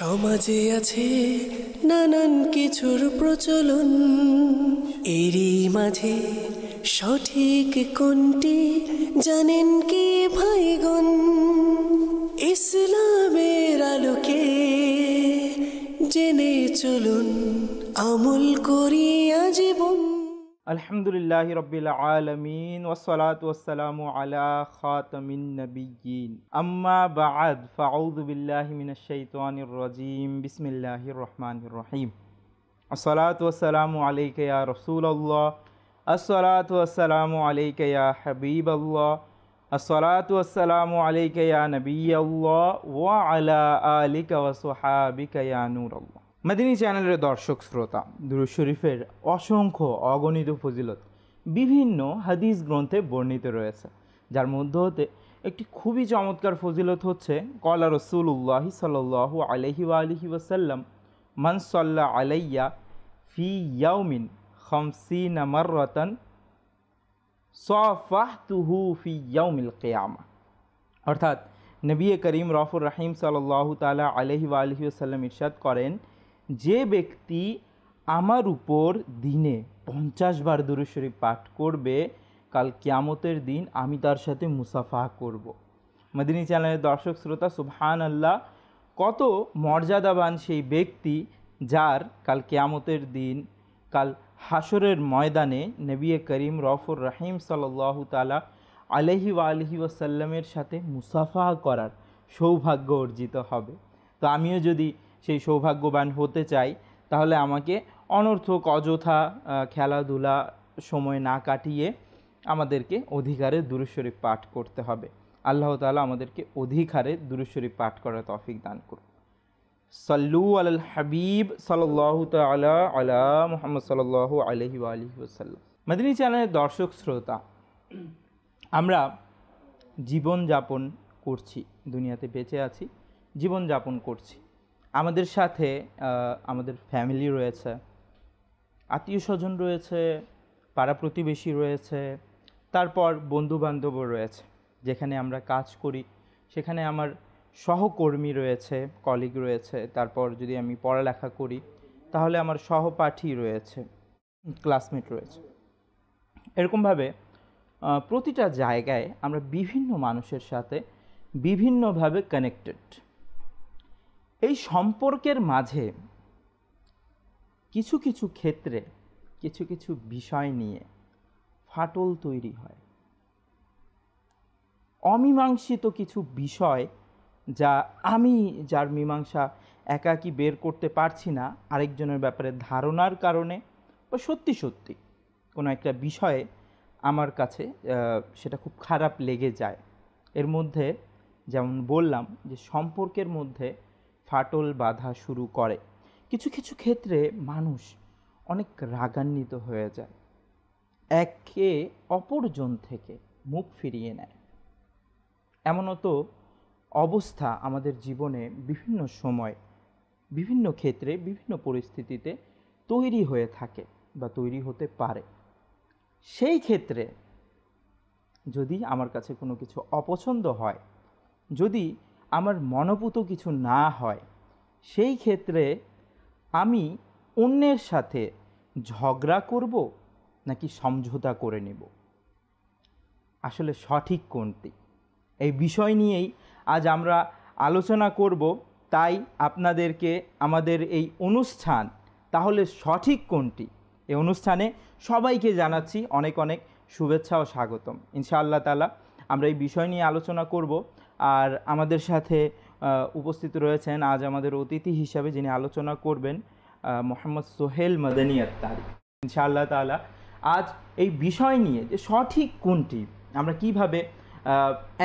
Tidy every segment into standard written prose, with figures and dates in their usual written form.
সমাজে আছে নানান কিছুর প্রচলন, এরই মাঝে সঠিক কোনটি জানেন কি ভাইগণ? ইসলামের আলোকে জেনে চলুন, আমল করি আজীবন। আলহামদুলিল্লাহি রাব্বিল আলামিন ওয়াসসালাতু ওয়াসসালামু আলা খাতামিন নাবিয়্যিন আম্মা বা'দ ফাআউযু বিল্লাহি মিনাশ শাইতানির রাজীম বিসমিল্লাহির রহমানির রহিম। আসসালাতু ওয়াসসালামু আলাইকা ইয়া রাসূলুল্লাহ, আসসালাতু ওয়াসসালামু আলাইকা ইয়া হাবিবাল্লাহ, আসসালাতু ওয়াসসালামু আলাইকা ইয়া নাবিয়্যাল্লাহ ওয়া আলা আলিকা ওয়া সাহাবিকা ইয়া নূরাল্লাহ। মাদিনী চ্যানেলের দর্শক শ্রোতা, দুরূদ শরীফের অসংখ্য অগণিত ফজিলত বিভিন্ন হাদিস গ্রন্থে বর্ণিত রয়েছে, যার মধ্য হতে একটি খুবই চমৎকার ফজিলত হচ্ছে ক্বালা রাসূলুল্লাহ সাল্লাল্লাহু আলাইহি ওয়া আলিহি ওয়াসাল্লাম মান সাল্লা আলাইয়া ফি ইয়াউমিন 50 মাররাতান সাফাহতুহু ফি ইয়াউমিল কিয়ামা। অর্থাৎ নবী করিম রফুর রহিম সাল্লাল্লাহু তাআলা আলাইহি ওয়া আলিহি ওয়াসাল্লাম ইরশাদ করেন, যে ব্যক্তি আমার উপর দিনে 50 বার দুরূদ শরীফ পাঠ করবে, কাল কিয়ামতের দিন আমি তার সাথে মুসাফা করব। মাদিনী চ্যানেলের দর্শক শ্রোতা, সুবহানাল্লাহ, কত মর্যাদাবান সেই ব্যক্তি যার কাল কিয়ামতের দিন, কাল হাসরের ময়দানে নবী করিম রফুর রহিম সাল্লাল্লাহু তাআলা আলাইহি ওয়া আলিহি ওয়াসাল্লামের সাথে মুসাফা করার সৌভাগ্য অর্জিত হবে। তো আমিও যদি সেই সৌভাগ্যবান হতে চাই, তাহলে আমাকে অনর্থক অযথা খেলাধুলা সময় না কাটিয়ে আমাদেরকে অধিকারে দুরূদ শরীফ পাঠ করতে হবে। আল্লাহ তাআলা আমাদেরকে অধিকারে দুরূদ শরীফ পাঠ করার তৌফিক দান করুন। সাল্লু আলাল হাবিব সাল্লাল্লাহু তাআলা আলা মুহাম্মদ সাল্লাল্লাহু আলাইহি ওয়া আলিহি ওয়াসাল্লাম। মাদিনী চ্যানেলের দর্শক শ্রোতা, আমরা জীবন যাপন করছি, দুনিয়াতে বেঁচে আছি, জীবন যাপন করছি। আমাদের সাথে আমাদের ফ্যামিলি রয়েছে, আত্মীয় স্বজন রয়েছে, পাড়া প্রতিবেশী রয়েছে, তারপর বন্ধুবান্ধবও রয়েছে। যেখানে আমরা কাজ করি সেখানে আমার সহকর্মী রয়েছে, কলিগ রয়েছে। তারপর যদি আমি পড়ালেখা করি তাহলে আমার সহপাঠী রয়েছে, ক্লাসমেট রয়েছে। এরকমভাবে প্রতিটা জায়গায় আমরা বিভিন্ন মানুষের সাথে বিভিন্নভাবে কানেক্টেড। এই সম্পর্কের মাঝে কিছু কিছু ক্ষেত্রে কিছু কিছু বিষয় নিয়ে ফাটল তৈরি হয়, অমীমাংসিত কিছু বিষয়, যা আমি যার মীমাংসা একাকী বের করতে পারছি না, আরেকজনের ব্যাপারে ধারণার কারণে বা সত্যি সত্যি কোনো একটা বিষয়ে আমার কাছে সেটা খুব খারাপ লেগে যায়। এর মধ্যে যেমন বললাম যে সম্পর্কের মধ্যে ফাটল বাঁধা শুরু করে। কিছু কিছু ক্ষেত্রে মানুষ অনেক রাগান্বিত হয়ে যায়, একে অপরজন থেকে মুখ ফিরিয়ে নেয়। এমনও তো অবস্থা আমাদের জীবনে বিভিন্ন সময়, বিভিন্ন ক্ষেত্রে, বিভিন্ন পরিস্থিতিতে তৈরি হয়ে থাকে বা তৈরি হতে পারে। সেই ক্ষেত্রে যদি আমার কাছে কোনো কিছু অপছন্দ হয়, যদি আমার মনোপুত কিছু না হয়, সেই ক্ষেত্রে আমি অন্যের সাথে ঝগড়া করব নাকি সমঝোতা করে নেব? আসলে সঠিক কোনটি? এই বিষয় নিয়েই আজ আমরা আলোচনা করব। তাই আপনাদেরকে আমাদের এই অনুষ্ঠান, তাহলে সঠিক কোনটি, এই অনুষ্ঠানে সবাইকে জানাচ্ছি অনেক অনেক শুভেচ্ছা ও স্বাগতম। ইনশাআল্লাহ তাআলা আমরা এই বিষয় নিয়ে আলোচনা করব। আর আমাদের সাথে উপস্থিত রয়েছেন আজ আমাদের অতিথি হিসাবে, যিনি আলোচনা করবেন, মোহাম্মদ সোহেল মাদানী আত্তারি। ইনশাআল্লাহ তাআলা আজ এই বিষয় নিয়ে যে সঠিক কোনটি, আমরা কিভাবে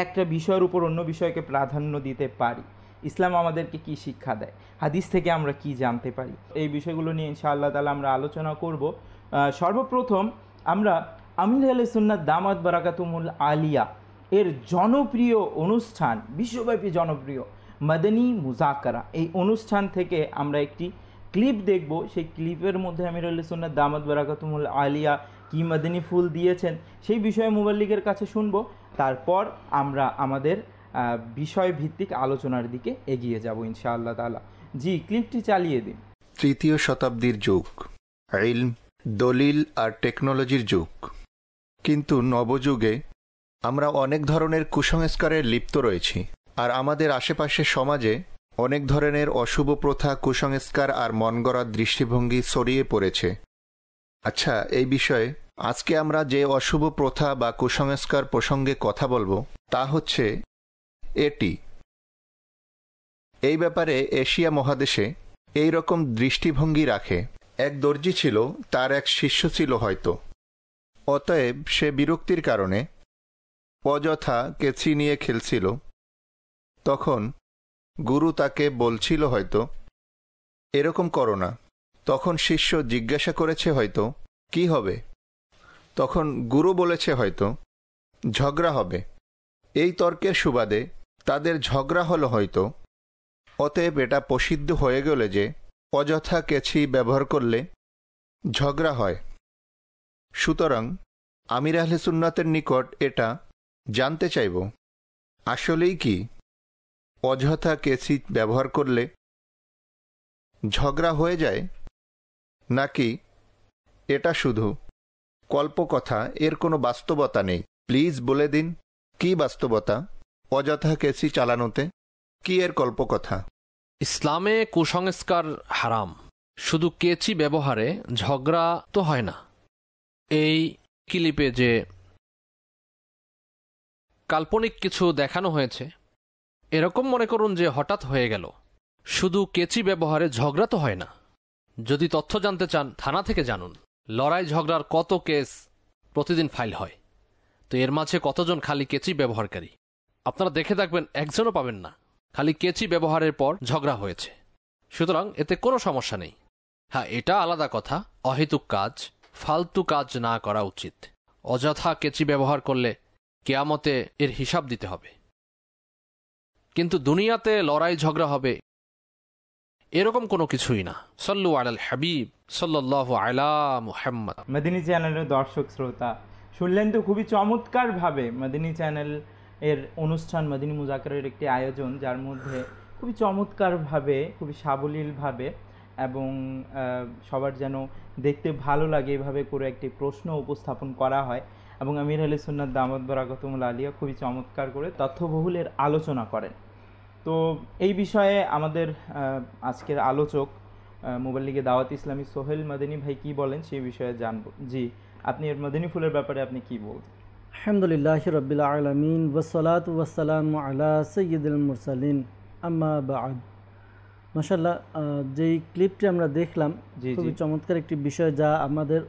একটা বিষয়ের উপর অন্য বিষয়কে প্রাধান্য দিতে পারি, ইসলাম আমাদেরকে কি শিক্ষা দেয়, হাদিস থেকে আমরা কি জানতে পারি, এই বিষয়গুলো নিয়ে ইনশাআল্লাহ তাআলা আমরা আলোচনা করব। সর্বপ্রথম আমরা আমির আহলে সুন্নাত দামাত বারাকাতুহুল আলিয়া এর জনপ্রিয় অনুষ্ঠান, বিশ্বব্যাপী জনপ্রিয় মাদানী মুজাকারা, এই অনুষ্ঠান থেকে আমরা একটি ক্লিপ দেখব। সেই ক্লিপের মধ্যে আমির আহলে সুন্নাত দামাত বারাকাতুহুল আলিয়া কি মাদানী ফুল দিয়েছেন সেই বিষয়ে মুবাল্লিগের কাছে শুনবো। তারপর আমরা আমাদের বিষয়ভিত্তিক আলোচনার দিকে এগিয়ে যাব ইনশাআল্লাহ তাআলা। জি, ক্লিপটি চালিয়ে দিন। তৃতীয় শতাব্দীর যুগ, ইলম, দলিল আর টেকনোলজির যুগ। কিন্তু নবযুগে আমরা অনেক ধরনের কুসংস্কারে লিপ্ত রয়েছি, আর আমাদের আশেপাশের সমাজে অনেক ধরনের অশুভ প্রথা, কুসংস্কার আর মনগড়া দৃষ্টিভঙ্গি ছড়িয়ে পড়েছে। আচ্ছা, এই বিষয়ে আজকে আমরা যে অশুভ প্রথা বা কুসংস্কার প্রসঙ্গে কথা বলবো তা হচ্ছে এটি। এই ব্যাপারে এশিয়া মহাদেশে এই রকম দৃষ্টিভঙ্গি রাখে। এক দর্জি ছিল, তার এক শিষ্য ছিল হয়তো। অতএব সে বিরক্তির কারণে অযথা কেচি নিয়ে খেলছিল। তখন গুরু তাকে বলছিল হয়তো, এরকম করো না। তখন শিষ্য জিজ্ঞাসা করেছে হয়তো, কি হবে? তখন গুরু বলেছে হয়তো, ঝগড়া হবে। এই তর্কের সুবাদে তাদের ঝগড়া হলো হয়তো। অতএব এটা প্রসিদ্ধ হয়ে গেল যে অযথা কেচি ব্যবহার করলে ঝগড়া হয়। সুতরাং আমির আহলে সুন্নাতের নিকট এটা জানতে চাইব, আসলেই কি অযথা কেচি ব্যবহার করলে ঝগড়া হয়ে যায়, নাকি এটা শুধু কল্পকথা, এর কোনো বাস্তবতা নেই? প্লিজ বলে দিন, কি বাস্তবতা অযথা কেচি চালানোতে? কি এর কল্পকথা? ইসলামে কুসংস্কার হারাম, শুধু কেচি ব্যবহারে ঝগড়া তো হয় না। এই ক্লিপে যে কাল্পনিক কিছু দেখানো হয়েছে, এরকম মনে করুন যে হঠাৎ হয়ে গেল। শুধু কেচি ব্যবহারে ঝগড়া তো হয় না। যদি তথ্য জানতে চান, থানা থেকে জানুন। লড়াই ঝগড়ার কত কেস প্রতিদিন ফাইল হয়, তো এর মাঝে কতজন খালি কেচি ব্যবহারকারী? আপনারা দেখে থাকবেন, একজনও পাবেন না খালি কেচি ব্যবহারের পর ঝগড়া হয়েছে। সুতরাং এতে কোনো সমস্যা নেই। হ্যাঁ, এটা আলাদা কথা, অহেতুক কাজ, ফালতু কাজ না করা উচিত। অযথা কেচি ব্যবহার করলে কিয়ামতে এর হিসাব দিতে হবে। কিন্তু দুনিয়াতে লড়াই ঝগড়া হবে, এরকম কোনো কিছুই না। সাল্লু আলাল হাবিব সাল্লাল্লাহু আলা মুহাম্মদ। মদিনী চ্যানেলের দর্শক শ্রোতা, শুনলেন তো খুবই চমৎকারভাবে মদিনী চ্যানেল এর অনুষ্ঠান মদিনী মুজাকারের একটি আয়োজন, যার মধ্যে খুবই চমৎকারভাবে, খুবই সাবলীলভাবে এবং সবার যেন দেখতে ভালো লাগে এভাবে করে একটি প্রশ্ন উপস্থাপন করা হয়। এবং আমির আহলে সুন্নাত দামাত বারাকাতুহুল আলিয়া খুবই চমৎকার করে তথ্যবহুলের আলোচনা করেন। তো এই বিষয়ে আমাদের আজকের আলোচক মুবাল্লিগে দাওয়াত ইসলামী সোহেল মদিনী ভাই কি বলেন সেই বিষয়ে জানবো। জি, আপনি এর মদিনী ফুলের ব্যাপারে আপনি কি বলবেন? আলহামদুলিল্লাহি রাব্বিল আলামিন ওয়াসসালাতু ওয়াসসালামু আলা সাইয়্যিদিল মুরসালিন আম্মা বা'দ। মাশাআল্লাহ, যেই ক্লিপটি আমরা দেখলাম খুবই চমৎকার একটি বিষয়, যা আমাদের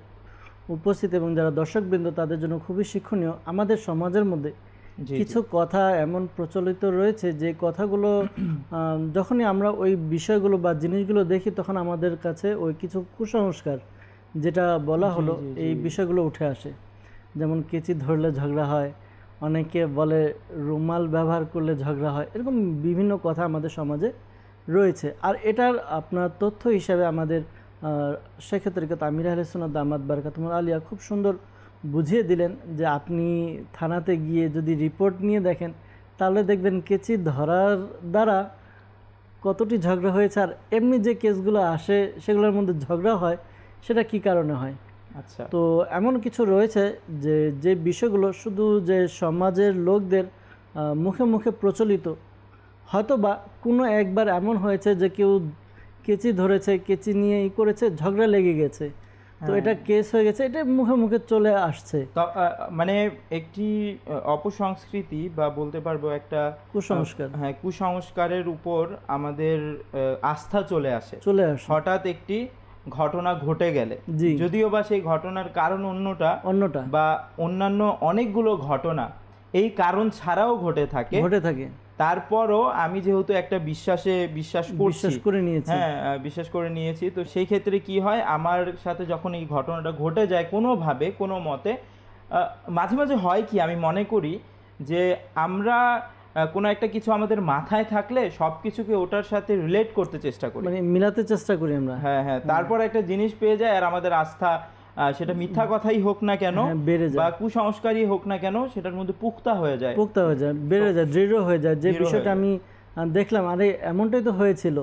উপস্থিত এবং যারা দর্শকবৃন্দ তাদের জন্য খুবই শিক্ষণীয়। আমাদের সমাজের মধ্যে কিছু কথা এমন প্রচলিত রয়েছে যে কথাগুলো যখনই আমরা ওই বিষয়গুলো বা জিনিসগুলো দেখি, তখন আমাদের কাছে ওই কিছু কুসংস্কার যেটা বলা হলো এই বিষয়গুলো উঠে আসে। যেমন কেচি ধরলে ঝগড়া হয়, অনেকে বলে রুমাল ব্যবহার করলে ঝগড়া হয়, এরকম বিভিন্ন কথা আমাদের সমাজে রয়েছে। আর এটার আপনার তথ্য হিসাবে আমাদের শেখ তরিকত আমির আহলে সুন্নাত দামাত বারাকাতুহুল আলিয়া খুব সুন্দর বুঝিয়ে দিলেন যে আপনি থানাতে গিয়ে যদি রিপোর্ট নিয়ে দেখেন, তাহলে দেখবেন কেচি ধরার দ্বারা কতটি ঝগড়া হয়েছে, আর এমনি যে কেসগুলো আসে সেগুলোর মধ্যে ঝগড়া হয় সেটা কি কারণে হয়। আচ্ছা, তো এমন কিছু রয়েছে যে বিষয়গুলো শুধু যে সমাজের লোকদের মুখে মুখে প্রচলিত, হয়তো বা কোনো একবার এমন হয়েছে যে কেউ কেচি ধরেছে, কেচি নিয়ে করেছে, ঝগড়া লেগে গেছে, তো এটা কেস হয়ে গেছে, এটা মুখে মুখে চলে আসছে। মানে একটি অপসংস্কৃতি বা বলতে পারবো একটা কুসংস্কার, হ্যাঁ, কুসংস্কারের উপর আমাদের আস্থা চলে আসে হঠাৎ একটি ঘটনা ঘটে গেলে, যদিও বা সেই ঘটনার কারণ অন্যটা বা অন্যান্য অনেকগুলো ঘটনা এই কারণ ছাড়াও ঘটে থাকে, তারপরও আমি যেহেতু একটা বিশ্বাস করে নিয়েছি, তো সেই ক্ষেত্রে কি হয়, আমার সাথে যখন এই ঘটনাটা ঘটে যায় কোনোভাবে কোনো মতে, মাঝে মাঝে হয় কি, আমি মনে করি যে আমরা কোনো একটা কিছু আমাদের মাথায় থাকলে সব কিছুকে ওটার সাথে রিলেট করতে চেষ্টা করি, মানে মিলাতে চেষ্টা করি আমরা। হ্যাঁ, তারপর একটা জিনিস পেয়ে যায় আর আমাদের আস্থা সেটা মিথ্যা কথাই হোক না কেন বা কুসংস্কারই হোক না কেন, সেটার মধ্যে পুক্তা হয়ে যায়, বেড়ে যায়, দৃঢ় হয়ে যায়। যে বিষয়টা আমি দেখলাম, আরে এমনটাই তো হয়েছিল।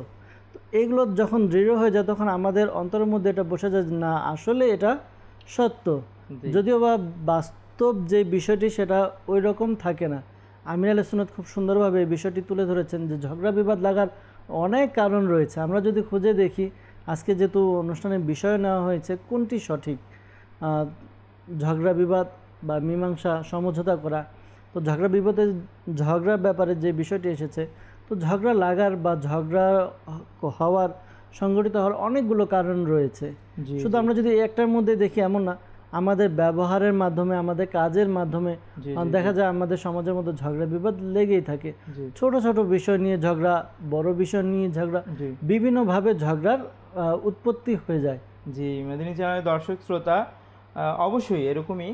এগুলো যখন দৃঢ় হয়ে যায় তখন আমাদের অন্তরের মধ্যে এটা বসে যায় না আসলে এটা সত্য, যদিও বা বাস্তব যে বিষয়টি সেটা ওই রকম থাকে না। আমির আহলে সুন্নাত খুব সুন্দরভাবে এই বিষয়টি তুলে ধরেছেন যে ঝগড়া বিবাদ লাগার অনেক কারণ রয়েছে। আমরা যদি খুঁজে দেখি, আজকে যেহেতু অনুষ্ঠানের বিষয় নেওয়া হয়েছে কোনটি সঠিক, ঝগড়া বিবাদ বা মীমাংসা সমঝোতা করা, তো ঝগড়ার ব্যাপারে যে বিষয়টি এসেছে, তো ঝগড়া লাগার বা ঝগড়া হওয়ার, সংগঠিত হওয়ার অনেকগুলো কারণ রয়েছে। শুধু আমরা যদি একটার মধ্যে দেখি এমন না, আমাদের ব্যবহারের মাধ্যমে, আমাদের কাজের মাধ্যমে দেখা যায় আমাদের সমাজের মধ্যে ঝগড়া বিবাদ লেগেই থাকে। ছোট ছোট বিষয় নিয়ে ঝগড়া, বড় বিষয় নিয়ে ঝগড়া, বিভিন্নভাবে ঝগড়ার উৎপত্তি হয়ে যায়। জি, মেদিনী চ্যানেলের দর্শক শ্রোতা, অবশ্যই এরকমই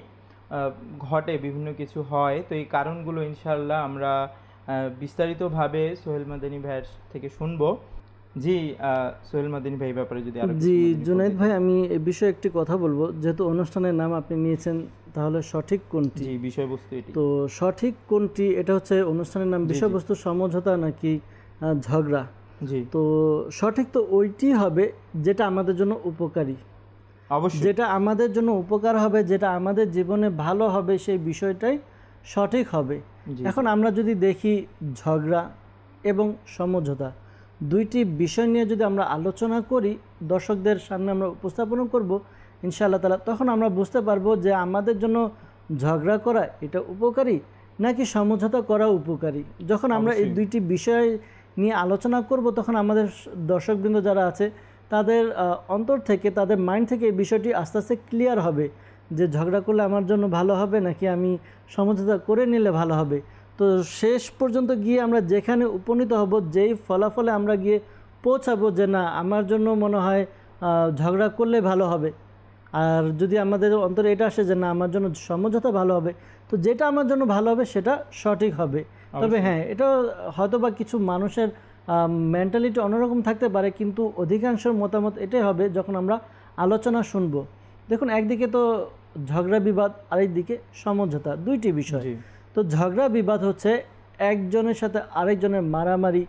ঘটে, বিভিন্ন কিছু হয়। তো এই কারণগুলো ইনশাআল্লাহ আমরা বিস্তারিতভাবে সোহেল মাদানী ভাইয়ের থেকে শুনবো। জি, সোহেল মাদানী ভাই ব্যাপারে যদি আরো। জি জুনাইদ ভাই, আমি এই বিষয়ে একটি কথা বলবো। যেহেতু অনুষ্ঠানের নাম আপনি নিয়েছেন, তাহলে সঠিক কোনটি? জি, বিষয়বস্তু এটি। তো সঠিক কোনটি, এটা হচ্ছে অনুষ্ঠানের নাম বিষয়বস্তু সমঝোতা নাকি ঝগড়া। জি, তো সঠিক তো ওইটি হবে যেটা আমাদের জন্য উপকারী, অবশ্যই যেটা আমাদের জন্য উপকার হবে, যেটা আমাদের জীবনে ভালো হবে, সেই বিষয়টাই সঠিক হবে। এখন আমরা যদি দেখি ঝগড়া এবং সমঝোতা দুইটি বিষয় নিয়ে যদি আমরা আলোচনা করি, দর্শকদের সামনে আমরা উপস্থাপন করব ইনশাআল্লাহ তাআলা, তখন আমরা বুঝতে পারবো যে আমাদের জন্য ঝগড়া করা এটা উপকারী নাকি সমঝোতা করা উপকারী। যখন আমরা এই দুইটি বিষয় নিয়ে আলোচনা করব, তখন আমাদের দর্শকবৃন্দ যারা আছে তাদের অন্তর থেকে, তাদের মাইন্ড থেকে এই বিষয়টি আস্তে আস্তে ক্লিয়ার হবে যে ঝগড়া করলে আমার জন্য ভালো হবে নাকি আমি সমঝোতা করে নিলে ভালো হবে। তো শেষ পর্যন্ত গিয়ে আমরা যেখানে উপনীত হব, যেই ফলাফলে আমরা গিয়ে পৌঁছাবো যে না আমার জন্য মনে হয় ঝগড়া করলে ভালো হবে, আর যদি আমাদের অন্তরে এটা আসে যে না আমার জন্য সমঝোতা ভালো হবে, তো যেটা আমার জন্য ভালো হবে সেটা সঠিক হবে। তবে হ্যাঁ, এটা হয়তো বা কিছু মানুষের মেন্টালিটি অন্যরকম থাকতে পারে, কিন্তু অধিকাংশের মতামত এটাই হবে যখন আমরা আলোচনা শুনব। দেখুন, একদিকে তো ঝগড়া বিবাদ, আরেকদিকে সমঝোতা, দুইটি বিষয়। তো ঝগড়া বিবাদ হচ্ছে একজনের সাথে আরেকজনের মারামারি।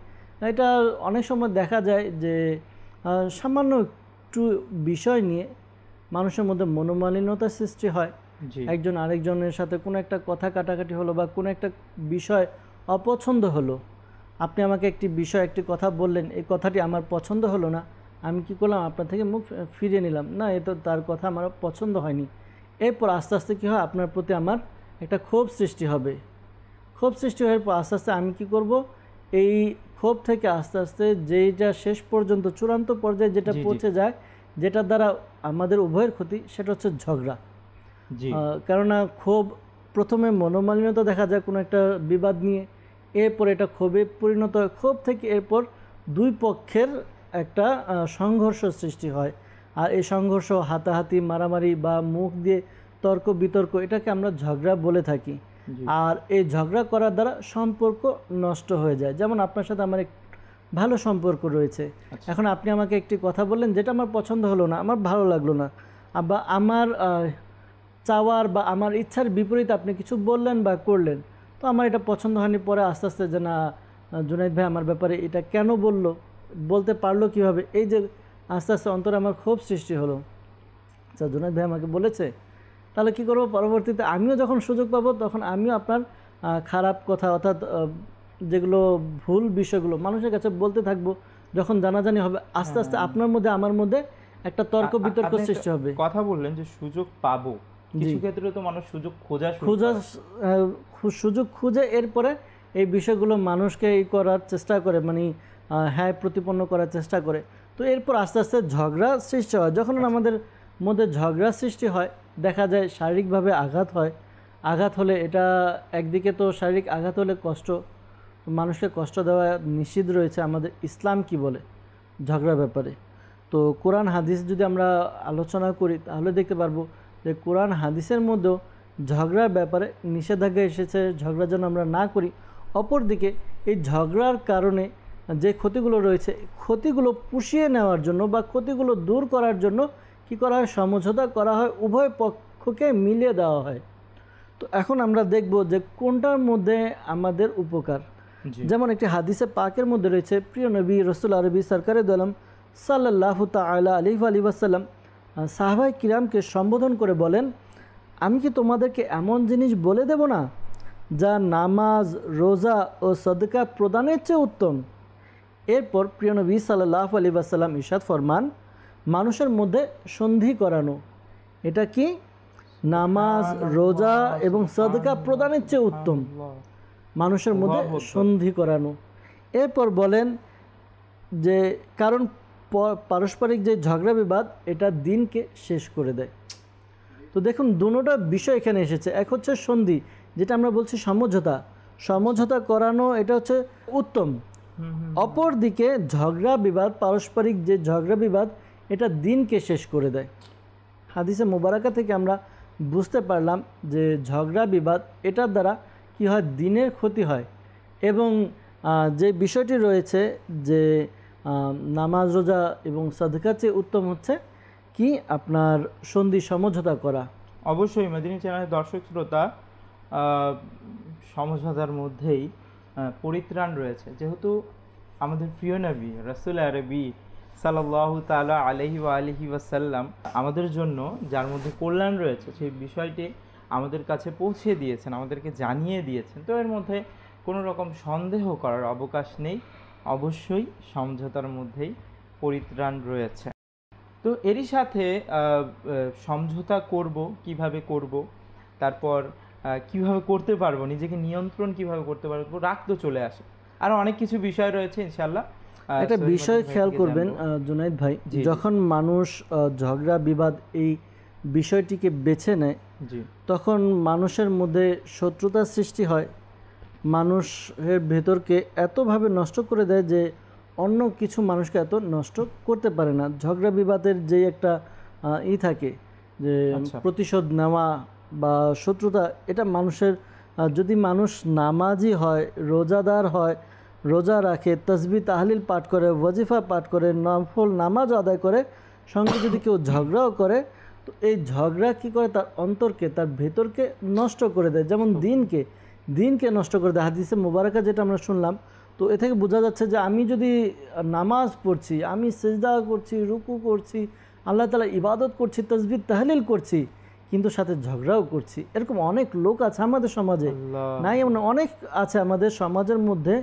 এটা অনেক সময় দেখা যায় যে সামান্য একটু বিষয় নিয়ে মানুষের মধ্যে মনোমালিন্যতার সৃষ্টি হয়। একজন আরেকজনের সাথে কোনো একটা কথা কাটাকাটি হলো বা কোনো একটা বিষয় অপছন্দ হলো, আপনি আমাকে একটি বিষয়, একটি কথা বললেন, এই কথাটি আমার পছন্দ হলো না, আমি কি করলাম, আপনার থেকে মুখ ফিরিয়ে নিলাম, না এ তো তার কথা আমার পছন্দ হয়নি। এরপর আস্তে আস্তে কী হয়, আপনার প্রতি আমার একটা ক্ষোভ সৃষ্টি হবে। ক্ষোভ সৃষ্টি হওয়ার পর আস্তে আস্তে আমি কি করব, এই ক্ষোভ থেকে আস্তে আস্তে যেটা শেষ পর্যন্ত চূড়ান্ত পর্যায়ে যেটা পৌঁছে যায়, যেটার দ্বারা আমাদের উভয়ের ক্ষতি, সেটা হচ্ছে ঝগড়া। কেননা ক্ষোভ প্রথমে মনোমালিন্যতা দেখা যায় কোনো একটা বিবাদ নিয়ে, এরপর এটা ক্ষোভে পরিণত হয়, ক্ষোভ থেকে এরপর দুই পক্ষের একটা সংঘর্ষ সৃষ্টি হয়। আর এই সংঘর্ষ হাতাহাতি, মারামারি বা মুখ দিয়ে তর্ক বিতর্ক, এটাকে আমরা ঝগড়া বলে থাকি। আর এই ঝগড়া করার দ্বারা সম্পর্ক নষ্ট হয়ে যায়। যেমন আপনার সাথে আমার ভালো সম্পর্ক রয়েছে, এখন আপনি আমাকে একটি কথা বললেন যেটা আমার পছন্দ হলো না, আমার ভালো লাগলো না, বা আমার চাওয়ার বা আমার ইচ্ছার বিপরীত আপনি কিছু বললেন বা করলেন, তো আমার এটা পছন্দ হয়নি। পরে আস্তে আস্তে যে না জুনাইদ ভাই আমার ব্যাপারে এটা কেন বলতে পারলো কীভাবে, এই যে আস্তে আস্তে অন্তরে আমার ক্ষোভ সৃষ্টি হলো। আচ্ছা, জুনাইদ ভাই আমাকে বলেছে, তাহলে কী করবো, পরবর্তীতে আমিও যখন সুযোগ পাবো তখন আমিও আপনার খারাপ কথা, অর্থাৎ যেগুলো ভুল বিষয়গুলো মানুষের কাছে বলতে থাকবো। যখন জানাজানি হবে, আস্তে আস্তে আপনার মধ্যে আমার মধ্যে একটা তর্ক বিতর্ক সৃষ্টি হবে। কথা বললেন যে সুযোগ পাবো, কিছু ক্ষেত্রে তো মানুষ সুযোগ সুযোগ খুঁজে এরপরে এই বিষয়গুলো মানুষকে করার চেষ্টা করে, মানে হ্যাঁ প্রতিপন্ন করার চেষ্টা করে। তো এরপর আস্তে আস্তে ঝগড়া সৃষ্টি হয়। যখন আমাদের মধ্যে ঝগড়া সৃষ্টি হয়, দেখা যায় শারীরিকভাবে আঘাত হয়। আঘাত হলে এটা একদিকে তো শারীরিক আঘাত হলে কষ্ট, মানুষকে কষ্ট দেওয়া নিষিদ্ধ রয়েছে। আমাদের ইসলাম কি বলে ঝগড়ার ব্যাপারে, তো কোরআন হাদিস যদি আমরা আলোচনা করি তাহলে দেখতে পারবো যে কোরআন হাদিসের মধ্যেও ঝগড়ার ব্যাপারে নিষেধাজ্ঞা এসেছে, ঝগড়া যেন আমরা না করি। অপরদিকে এই ঝগড়ার কারণে যে ক্ষতিগুলো রয়েছে, ক্ষতিগুলো পুষিয়ে নেওয়ার জন্য বা ক্ষতিগুলো দূর করার জন্য কি করা হয়, সমঝোতা করা হয়, উভয় পক্ষকে মিলিয়ে দেওয়া হয়। তো এখন আমরা দেখব যে কোনটার মধ্যে আমাদের উপকার। যেমন একটি হাদিসে পাকের মধ্যে রয়েছে, প্রিয় নবী রসুল আরবি সরকারে দোলাম সাল্লাল্লাহু তাআলা আলাইহি ওয়াসাল্লাম সাহাবায়ে কিরামকে সম্বোধন করে বলেন, আমি কি তোমাদেরকে এমন জিনিস বলে দেব না যা নামাজ, রোজা ও সদকা প্রদানের চেয়ে উত্তম। এরপর প্রিয় নবী সাল্লাল্লাহু আলাইহি ওয়াসাল্লাম ইরশাদ ফরমান, মানুষের মধ্যে সন্ধি করানো, এটা কি নামাজ, রোজা এবং সদকা প্রদানের চেয়ে উত্তম, মানুষের মধ্যে সন্ধি করানো। এরপর বলেন যে কারণ পারস্পরিক যে ঝগড়া বিবাদ এটা দিনকে শেষ করে দেয়। তো দেখুন দুটোটা বিষয় এখানে এসেছে। এক হচ্ছে সন্ধি, যেটা আমরা বলছি সমঝোতা করানো, এটা হচ্ছে উত্তম। অপর দিকে ঝগড়া বিবাদ, পারস্পরিক যে ঝগড়া বিবাদ, এটা দিনকে শেষ করে দেয়। হাদিসে মুবারাকা থেকে আমরা বুঝতে পারলাম যে ঝগড়া বিবাদ এটার দ্বারা কি হয়, দিনের ক্ষতি হয়। এবং যে বিষয়টি রয়েছে যে নামাজ, রোজা এবং সাদকার চেয়ে উত্তম হচ্ছে কি আপনার সন্ধি সমঝোতা করা। অবশ্যই মদিনী চ্যানেলের দর্শক শ্রোতা, সমঝোতার মধ্যেই পরিত্রাণ রয়েছে। যেহেতু আমাদের প্রিয় নবী রাসূল আরবি সাল্লাল্লাহু তাআলা আলাইহি ওয়াসাল্লাম আমাদের জন্য যার মধ্যে কল্যাণ রয়েছে সেই বিষয়টি আমাদের কাছে পৌঁছে দিয়েছেন, আমাদেরকে জানিয়ে দিয়েছেন। তো এর মধ্যে কোনো রকম সন্দেহ করার অবকাশ নেই, অবশ্যই সমঝোতার মধ্যেই পরিত্রাণ রয়েছে। তো এরই সাথে সমঝোতা করব, কিভাবে করব, তারপর কিভাবে করতে পারবো, নিজেকে নিয়ন্ত্রণ কিভাবে করতে পারবো, রাগ তো চলে আসে, আরও অনেক কিছু বিষয় রয়েছে ইনশাআল্লাহ। একটা বিষয় খেয়াল করবেন জুনাইদ ভাই, যখন মানুষ ঝগড়া বিবাদ এই বিষয়টিকে বেছে নেয় তখন মানুষের মধ্যে শত্রুতার সৃষ্টি হয়, মানুষের ভেতরকে এতভাবে নষ্ট করে দেয় যে অন্য কিছু মানুষকে এত নষ্ট করতে পারে না। ঝগড়া বিবাদের যে একটা থাকে যে প্রতিশোধ নেওয়া বা শত্রুতা, এটা মানুষের, যদি মানুষ নামাজি হয়, রোজাদার হয়, রোজা রাখে, তাসবিহ তাহলিল পাঠ করে, ওয়াজিফা পাঠ করে, নফল নামাজ আদায় করে, সঙ্গে যদি কেউ ঝগড়াও করে, তো এই ঝগড়া কী করে, তার অন্তরকে, তার ভেতরকে নষ্ট করে দেয়, যেমন দিনকে নষ্ট করে দেয়। হাদিসে মুবারাকা যেটা আমরা শুনলাম, তো এ থেকে বোঝা যাচ্ছে যে আমি যদি নামাজ পড়ছি, আমি সিজদা করছি, রুকু করছি, আল্লাহ তাআলা ইবাদত করছি, তাসবিহ তাহলিল করছি, কিন্তু সাথে ঝগড়াও করছি, এরকম অনেক লোক আছে আমাদের সমাজে, নাই এমন অনেক আছে আমাদের সমাজের মধ্যে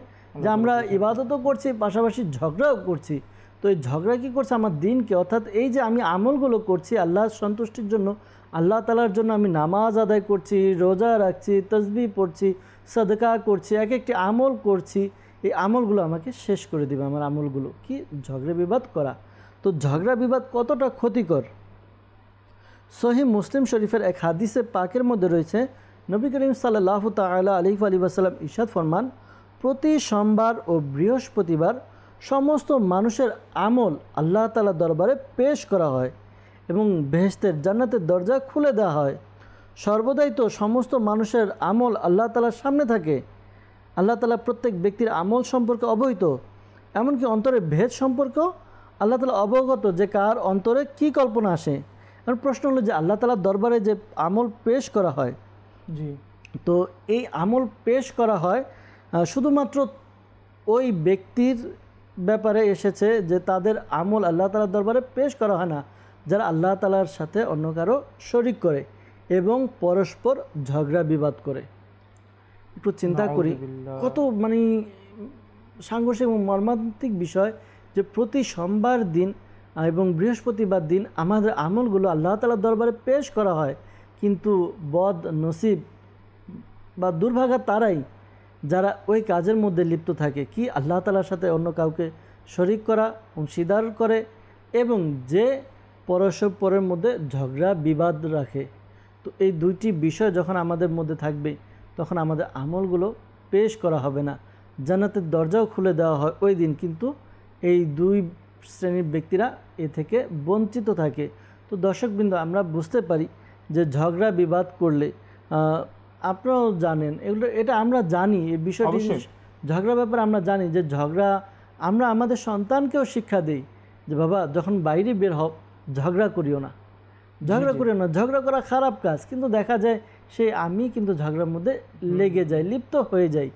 যে আমরা ইবাদতও করছি পাশাপাশি ঝগড়াও করছি। তো এই ঝগড়া কী করছে, আমার দিনকে, অর্থাৎ এই যে আমি আমলগুলো করছি আল্লাহর সন্তুষ্টির জন্য, আল্লাহ তাআলার জন্য আমি নামাজ আদায় করছি, রোজা রাখছি, তাসবিহ পড়ছি, সাদকা করছি, এক একটি আমল করছি, এই আমলগুলো আমাকে শেষ করে দিবে। আমার আমলগুলো কি, ঝগড়া বিবাদ করা। তো ঝগড়া বিবাদ কতটা ক্ষতিকর, সহিহ মুসলিম শরীফের এক হাদিসে পাকের মধ্যে রয়েছে, নবী করিম সাল্লাল্লাহু তাআলা আলাইহি ওয়াসাল্লাম ইরশাদ ফরমান, প্রতি সোমবার ও বৃহস্পতিবার সমস্ত মানুষের আমল আল্লাহ তাআলার দরবারে পেশ করা হয় এবং বেহেশতের জান্নাতের দরজা খুলে দেওয়া হয়। সর্বদাই তো সমস্ত মানুষের আমল আল্লাহ তাআলার সামনে থাকে। আল্লাহ তাআলা প্রত্যেক ব্যক্তির আমল সম্পর্কে অবহিত, এমনকি অন্তরের ভেদ সম্পর্কেও আল্লাহ তাআলা অবগত যে কার অন্তরে কি কল্পনা আসে। আর প্রশ্ন হলো যে আল্লাহ তাআলার দরবারে যে আমল পেশ করা হয়, তো এই আমল পেশ করা হয় শুধুমাত্র ওই ব্যক্তির ব্যাপারে এসেছে যে তাদের আমল আল্লাহ তাআলার দরবারে পেশ করা হয় না যারা আল্লাহ তাআলার সাথে অন্য কারো শরিক করে এবং পরস্পর ঝগড়া বিবাদ করে। একটু চিন্তা করি কত সাংঘর্ষিক এবং মর্মান্তিক বিষয় যে প্রতি সোমবার দিন এবং বৃহস্পতিবার দিন আমাদের আমলগুলো আল্লাহ তাআলার দরবারে পেশ করা হয়, কিন্তু বদ নসিব বা দুর্ভাগা তারাই যারা ওই কাজের মধ্যে লিপ্ত থাকে, কি আল্লাহ তাআলার সাথে অন্য কাউকে শরিক করা, অংশীদার করে এবং যে পরস্পরের মধ্যে ঝগড়া বিবাদ রাখে। তো এই দুইটি বিষয় যখন আমাদের মধ্যে থাকবে তখন আমাদের আমলগুলো পেশ করা হবে না, জান্নাতের দরজাও খুলে দেওয়া হয় ওই দিন, কিন্তু এই দুই শ্রেণীর ব্যক্তিরা এ থেকে বঞ্চিত থাকে। তো দর্শকবৃন্দ, আমরা বুঝতে পারি যে ঝগড়া বিবাদ করলে, আপনারাও জানেন এগুলো, এটা আমরা জানি এই বিষয়টি, ঝগড়া ব্যাপারে আমরা জানি যে ঝগড়া আমরা আমাদের সন্তানকেও শিক্ষা দিই যে বাবা যখন বাইরে বের হও ঝগড়া করিও না, ঝগড়া করিও না, ঝগড়া করা খারাপ কাজ। কিন্তু দেখা যায় আমি কিন্তু ঝগড়ার মধ্যে লেগে যাই, লিপ্ত হয়ে যাই।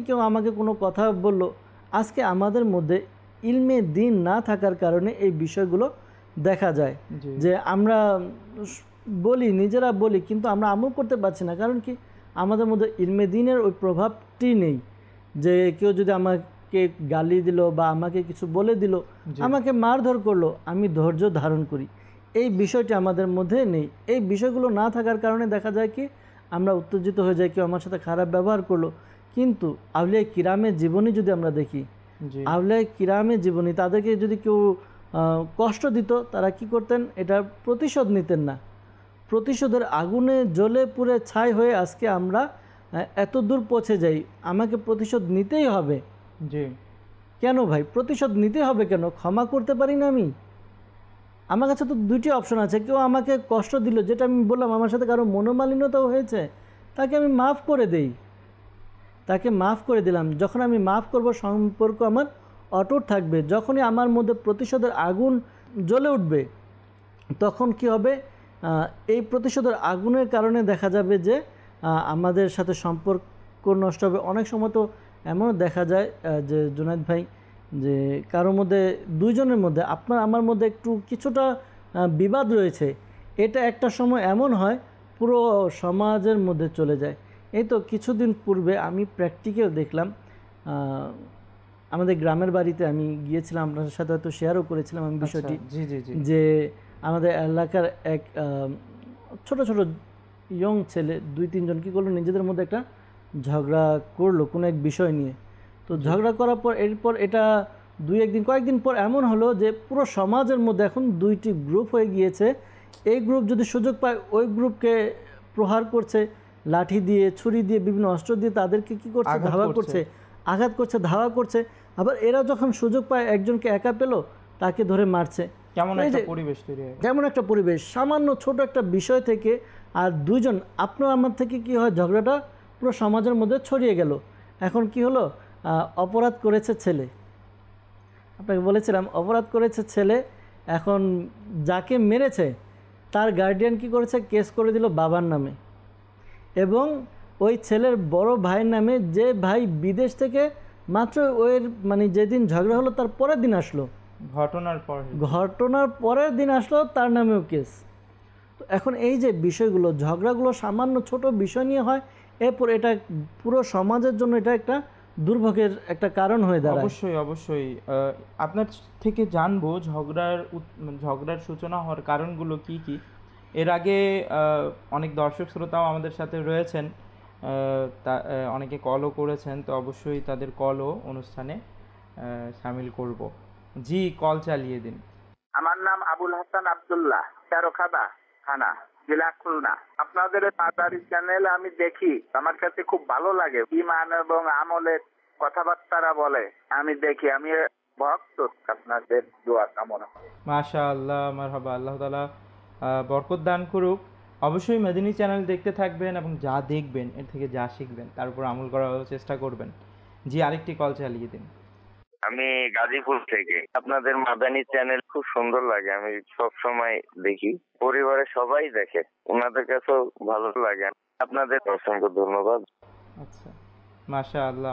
কেউ আমাকে কোনো কথা বলল, আজকে আমাদের মধ্যে ইলমে দিন না থাকার কারণে এই বিষয়গুলো দেখা যায় যে আমরা বলি, নিজেরা বলি, কিন্তু আমরা আমল করতে পারছি না। কারণ কি, আমাদের মধ্যে ইলমে দিনের ওই প্রভাবটি নেই। যে কেউ যদি আমাকে গালি দিল বা আমাকে কিছু বলে দিল, আমাকে মারধর করলো, আমি ধৈর্য ধারণ করি, এই বিষয়টি আমাদের মধ্যে নেই। এই বিষয়গুলো না থাকার কারণে দেখা যায় কি আমরা উত্তেজিত হয়ে যাই, কেউ আমার সাথে খারাপ ব্যবহার করলো। কিন্তু আউলিয়া কিরামের জীবনী যদি আমরা দেখি, আউলিয়া কিরামের জীবনী, তাদেরকে যদি কেউ কষ্ট দিত, তারা কি করতেন? এটার প্রতিশোধ নিতেন না। প্রতিশোধের আগুনে জ্বলে পুড়ে ছাই হয়ে আজকে আমরা এত দূর পৌঁছে যাই, আমাকে প্রতিশোধ নিতেই হবে। জি, কেন ভাই প্রতিশোধ নিতে হবে? কেন ক্ষমা করতে পারি না আমি? আমার কাছে তো দুইটি অপশন আছে। কেউ আমাকে কষ্ট দিল, যেটা আমি বললাম, আমার সাথে কারো মনোমালিন্যতাও হয়েছে, তাকে আমি মাফ করে দেই, তাকে মাফ করে দিলাম। যখন আমি মাফ করব, সম্পর্ক আমার অটুট থাকবে। যখনই আমার মধ্যে প্রতিশোধের আগুন জ্বলে উঠবে, তখন কি হবে? এই প্রতিশোধের আগুনের কারণে দেখা যাবে যে আমাদের সাথে সম্পর্ক নষ্ট হবে। অনেক সময় তো এমনও দেখা যায় যে জুনায়েদ ভাই, যে কারোর মধ্যে, দুইজনের মধ্যে, আপনার আমার মধ্যে একটু কিছুটা বিবাদ রয়েছে, এটা একটা সময় এমন হয় পুরো সমাজের মধ্যে চলে যায়। এই তো কিছুদিন পূর্বে আমি প্র্যাকটিক্যাল দেখলাম, আমাদের গ্রামের বাড়িতে আমি গিয়েছিলাম, আপনাদের সাথে হয়তো শেয়ারও করেছিলাম আমি বিষয়টি। যে আমাদের এলাকার এক ছোট ছোট ইয়ং ছেলে 2-3 জন কী করলো, নিজেদের মধ্যে একটা ঝগড়া করলো কোনো এক বিষয় নিয়ে। তো ঝগড়া করার পর এরপর এটা কয়েকদিন পর এমন হলো যে পুরো সমাজের মধ্যে এখন 2টি গ্রুপ হয়ে গিয়েছে। এই গ্রুপ যদি সুযোগ পায়, ওই গ্রুপকে প্রহার করছে, লাঠি দিয়ে, ছুরি দিয়ে, বিভিন্ন অস্ত্র দিয়ে তাদেরকে কি করছে? ধাওয়া করছে, আঘাত করছে, ধাওয়া করছে। আবার এরা যখন সুযোগ পায়, একজনকে একা পেল, তাকে ধরে মারছে। কেমন একটা পরিবেশ! সামান্য ছোট একটা বিষয় থেকে আর 2 জন আপনার আমার থেকে কি হয়, ঝগড়াটা পুরো সমাজের মধ্যে ছড়িয়ে গেল। এখন কি হলো? অপরাধ করেছে ছেলে, আপনাকে বলেছিলাম অপরাধ করেছে ছেলে। এখন যাকে মেরেছে তার গার্ডিয়ান কি করেছে? কেস করে দিল বাবার নামে, এবং ওই ছেলের বড় ভাইয়ের নামে, যে ভাই বিদেশ থেকে মাত্র যেদিন ঝগড়া হলো তার পরের দিন আসলো, ঘটনার পরের দিন আসলো, তার নামেও কেস। তো এখন এই যে বিষয়গুলো, ঝগড়াগুলো সামান্য ছোট বিষয় নিয়ে হয়, এরপর এটা পুরো সমাজের জন্য এটা একটা দুর্ভোগের একটা কারণ হয়ে দাঁড়ায়। অবশ্যই আপনার থেকে জানবো ঝগড়ার সূচনা হওয়ার কারণগুলো কি কি। এর আগে অনেক দর্শক শ্রোতাও আমাদের সাথে রয়েছেন, অনেকে কলও করেছেন, তো অবশ্যই তাদের কলও অনুষ্ঠানে শামিল করব। জি, কল চালিয়ে দিন। আমার নাম আবুল হাসান আব্দুল্লাহ, তেরোখাদা থানা, জেলা খুলনা। আপনাদের মাদারি চ্যানেল আমি দেখি, আমার কাছে খুব ভালো লাগে। ঈমান এবং আমলের কথাবার্তারা বলে আমি দেখি, আমি ভক্ত। আপনাদের দোয়া কামনা। মাশাআল্লাহ, মারহাবা, আল্লাহ তাআলা বরকত দান করুক। অবশ্যই মেদিনী চ্যানেল দেখতে থাকবেন এবং যা দেখবেন এর থেকে যা শিখবেন তার উপর আমল করার চেষ্টা করবেন। জি, আরেকটি কল চালিয়ে দিন। আমি গাজীপুর থেকে। আপনাদের মাদানী চ্যানেল খুব সুন্দর লাগে, আমি সব সময় দেখি, পরিবারের সবাই দেখে, ওনাদের কাছেও ভালো লাগে। আপনাদের অসংখ্য ধন্যবাদ। আচ্ছা, মাশাআল্লাহ,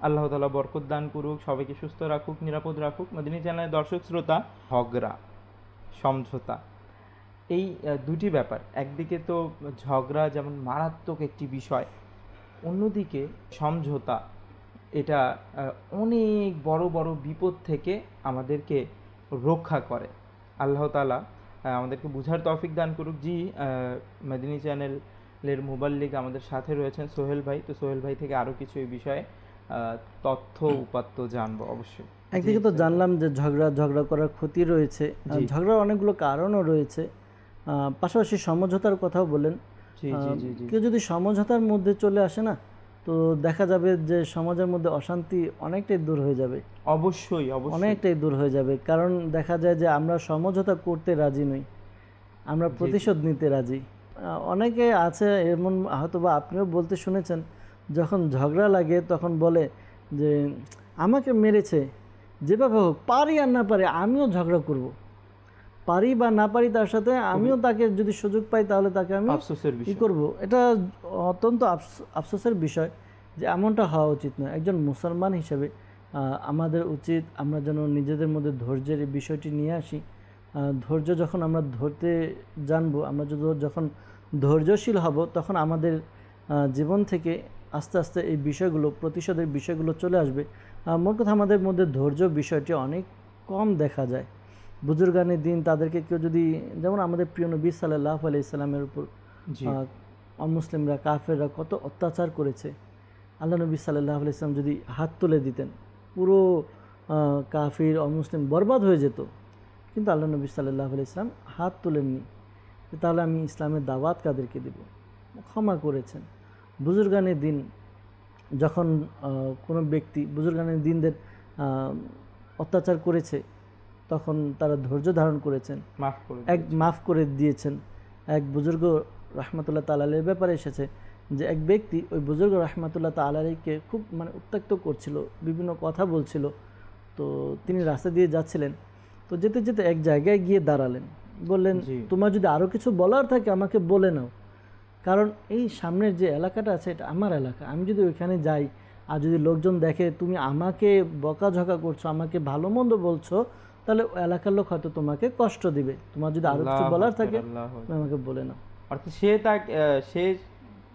আল্লাহ তাআলা বরকত দান করুক, সবাইকে সুস্থ রাখুক, নিরাপদ রাখুক। মেদিনী চ্যানেলের দর্শক শ্রোতা, ঝগড়া, সমঝোতা, এই দুটি ব্যাপার। একদিকে তো ঝগড়া যেমন মারাত্মক একটি বিষয়, অন্যদিকে সমঝোতা এটা অনেক বড় বড় বিপদ থেকে আমাদেরকে রক্ষা করে। আল্লাহ তাআলা আমাদেরকে বুঝার তৌফিক দান করুক। জি, মেদিনী চ্যানেলের মুবাল্লিগ আমাদের সাথে রয়েছেন সোহেল ভাই। তো সোহেল ভাই থেকে আরও কিছু এই বিষয়ে তথ্য উপাত্ত জানবো অবশ্যই। একদিকে তো জানলাম যে ঝগড়া করার ক্ষতি রয়েছে, ঝগড়ার অনেকগুলো কারণও রয়েছে, পাশাপাশি সমঝোতার কথাও বলেন। কেউ যদি সমঝোতার মধ্যে চলে আসে না, তো দেখা যাবে যে সমাজের মধ্যে অশান্তি অনেকটাই দূর হয়ে যাবে। অবশ্যই অনেকটাই দূর হয়ে যাবে। কারণ দেখা যায় যে আমরা সমঝোতা করতে রাজি নই, আমরা প্রতিশোধ নিতে রাজি। অনেকে আছে এমন, হয়তো বা আপনিও বলতে শুনেছেন, যখন ঝগড়া লাগে তখন বলে যে আমাকে মেরেছে, যেভাবে হোক, পারি আর না পারি আমিও ঝগড়া করব। পারি বা না পারি তার সাথে আমিও তাকে যদি সুযোগ পাই তাহলে তাকে আমি কি করব। এটা অত্যন্ত আফসোসের বিষয় যে এমনটা হওয়া উচিত নয়। একজন মুসলমান হিসেবে আমাদের উচিত আমরা যেন নিজেদের মধ্যে ধৈর্যের এই বিষয়টি নিয়ে আসি। ধৈর্য যখন আমরা ধরতে জানবো, আমরা যখন ধৈর্যশীল হব, তখন আমাদের জীবন থেকে আস্তে আস্তে এই বিষয়গুলো, প্রতিশোধের বিষয়গুলো চলে আসবে। মোট কথা আমাদের মধ্যে ধৈর্য বিষয়টি অনেক কম দেখা যায়। বুজুর্গানের দিন তাদেরকে কেউ যদি, যেমন আমাদের প্রিয় নবী সাল্লাল্লাহু আলাইহি সাল্লামের উপর অমুসলিমরা, কাফেররা কত অত্যাচার করেছে, আল্লাহ নবী সাল্লাল্লাহু আলাইহি সাল্লাম যদি হাত তুলে দিতেন পুরো কাফির অমুসলিম বরবাদ হয়ে যেত, কিন্তু আল্লাহ নবী সাল্লাল্লাহু আলাইহি সাল্লাম হাত তুলেননি। তাহলে আমি ইসলামের দাওয়াত কাদেরকে দেব? ক্ষমা করেছেন। বুজুর্গানের দিন যখন কোনো ব্যক্তি বুজুর্গানের দিনদের অত্যাচার করেছে, তখন তারা ধৈর্য ধারণ করেছেন, মাফ করে দিয়েছেন। এক বুজুর্গ রাহমাতুল্লাহ তাআলা আলাইহির ব্যাপারে এসেছে যে এক ব্যক্তি ওই বুজুর্গ রাহমাতুল্লাহ তাআলা আলাইহিকে খুব উত্ত্যক্ত করছিল, বিভিন্ন কথা বলছিল। তো তিনি রাস্তা দিয়ে যাচ্ছিলেন, তো যেতে যেতে এক জায়গায় গিয়ে দাঁড়ালেন, বললেন তোমার যদি আরও কিছু বলার থাকে আমাকে বলে নাও, কারণ এই সামনের যে এলাকাটা আছে এটা আমার এলাকা। আমি যদি ওইখানে যাই আর যদি লোকজন দেখে তুমি আমাকে বকাঝকা করছো, আমাকে ভালো মন্দ বলছো, তাহলে এলাকার লোক হয়তো তোমাকে কষ্ট দিবে। তোমার যদি আরো কিছু বলার থাকে আমাকে বলে নাও। অর্থাৎ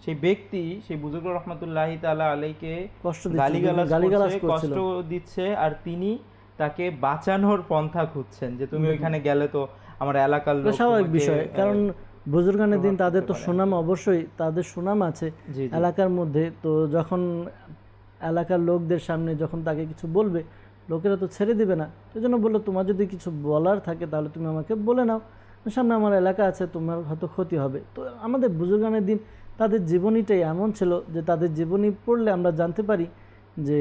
সেই ব্যক্তি, সেই বুজুর্গ রহমাতুল্লাহি তাআলা আলাইহিকে গালিগালাজ কষ্ট দিচ্ছে, আর তিনি তাকে বাঁচানোর পন্থা খুঁজছেন যে তুমি ওইখানে গেলে তো আমার এলাকার লোক। স্বাভাবিক বিষয়, কারণ বুজুর্গানের দিন তাদের তো সুনাম, অবশ্যই তাদের সুনাম আছে এলাকার মধ্যে। তো যখন এলাকার লোকদের সামনে যখন তাকে কিছু বলবে, লোকেরা তো ছেড়ে দিবে না। সেই জন্য বললো তোমার যদি কিছু বলার থাকে তাহলে তুমি আমাকে বলে নাও, সামনে আমার এলাকা আছে, তোমার হয়তো ক্ষতি হবে। তো আমাদের বুজুর্গানের দিন তাদের জীবনীটাই এমন ছিল যে তাদের জীবনী পড়লে আমরা জানতে পারি যে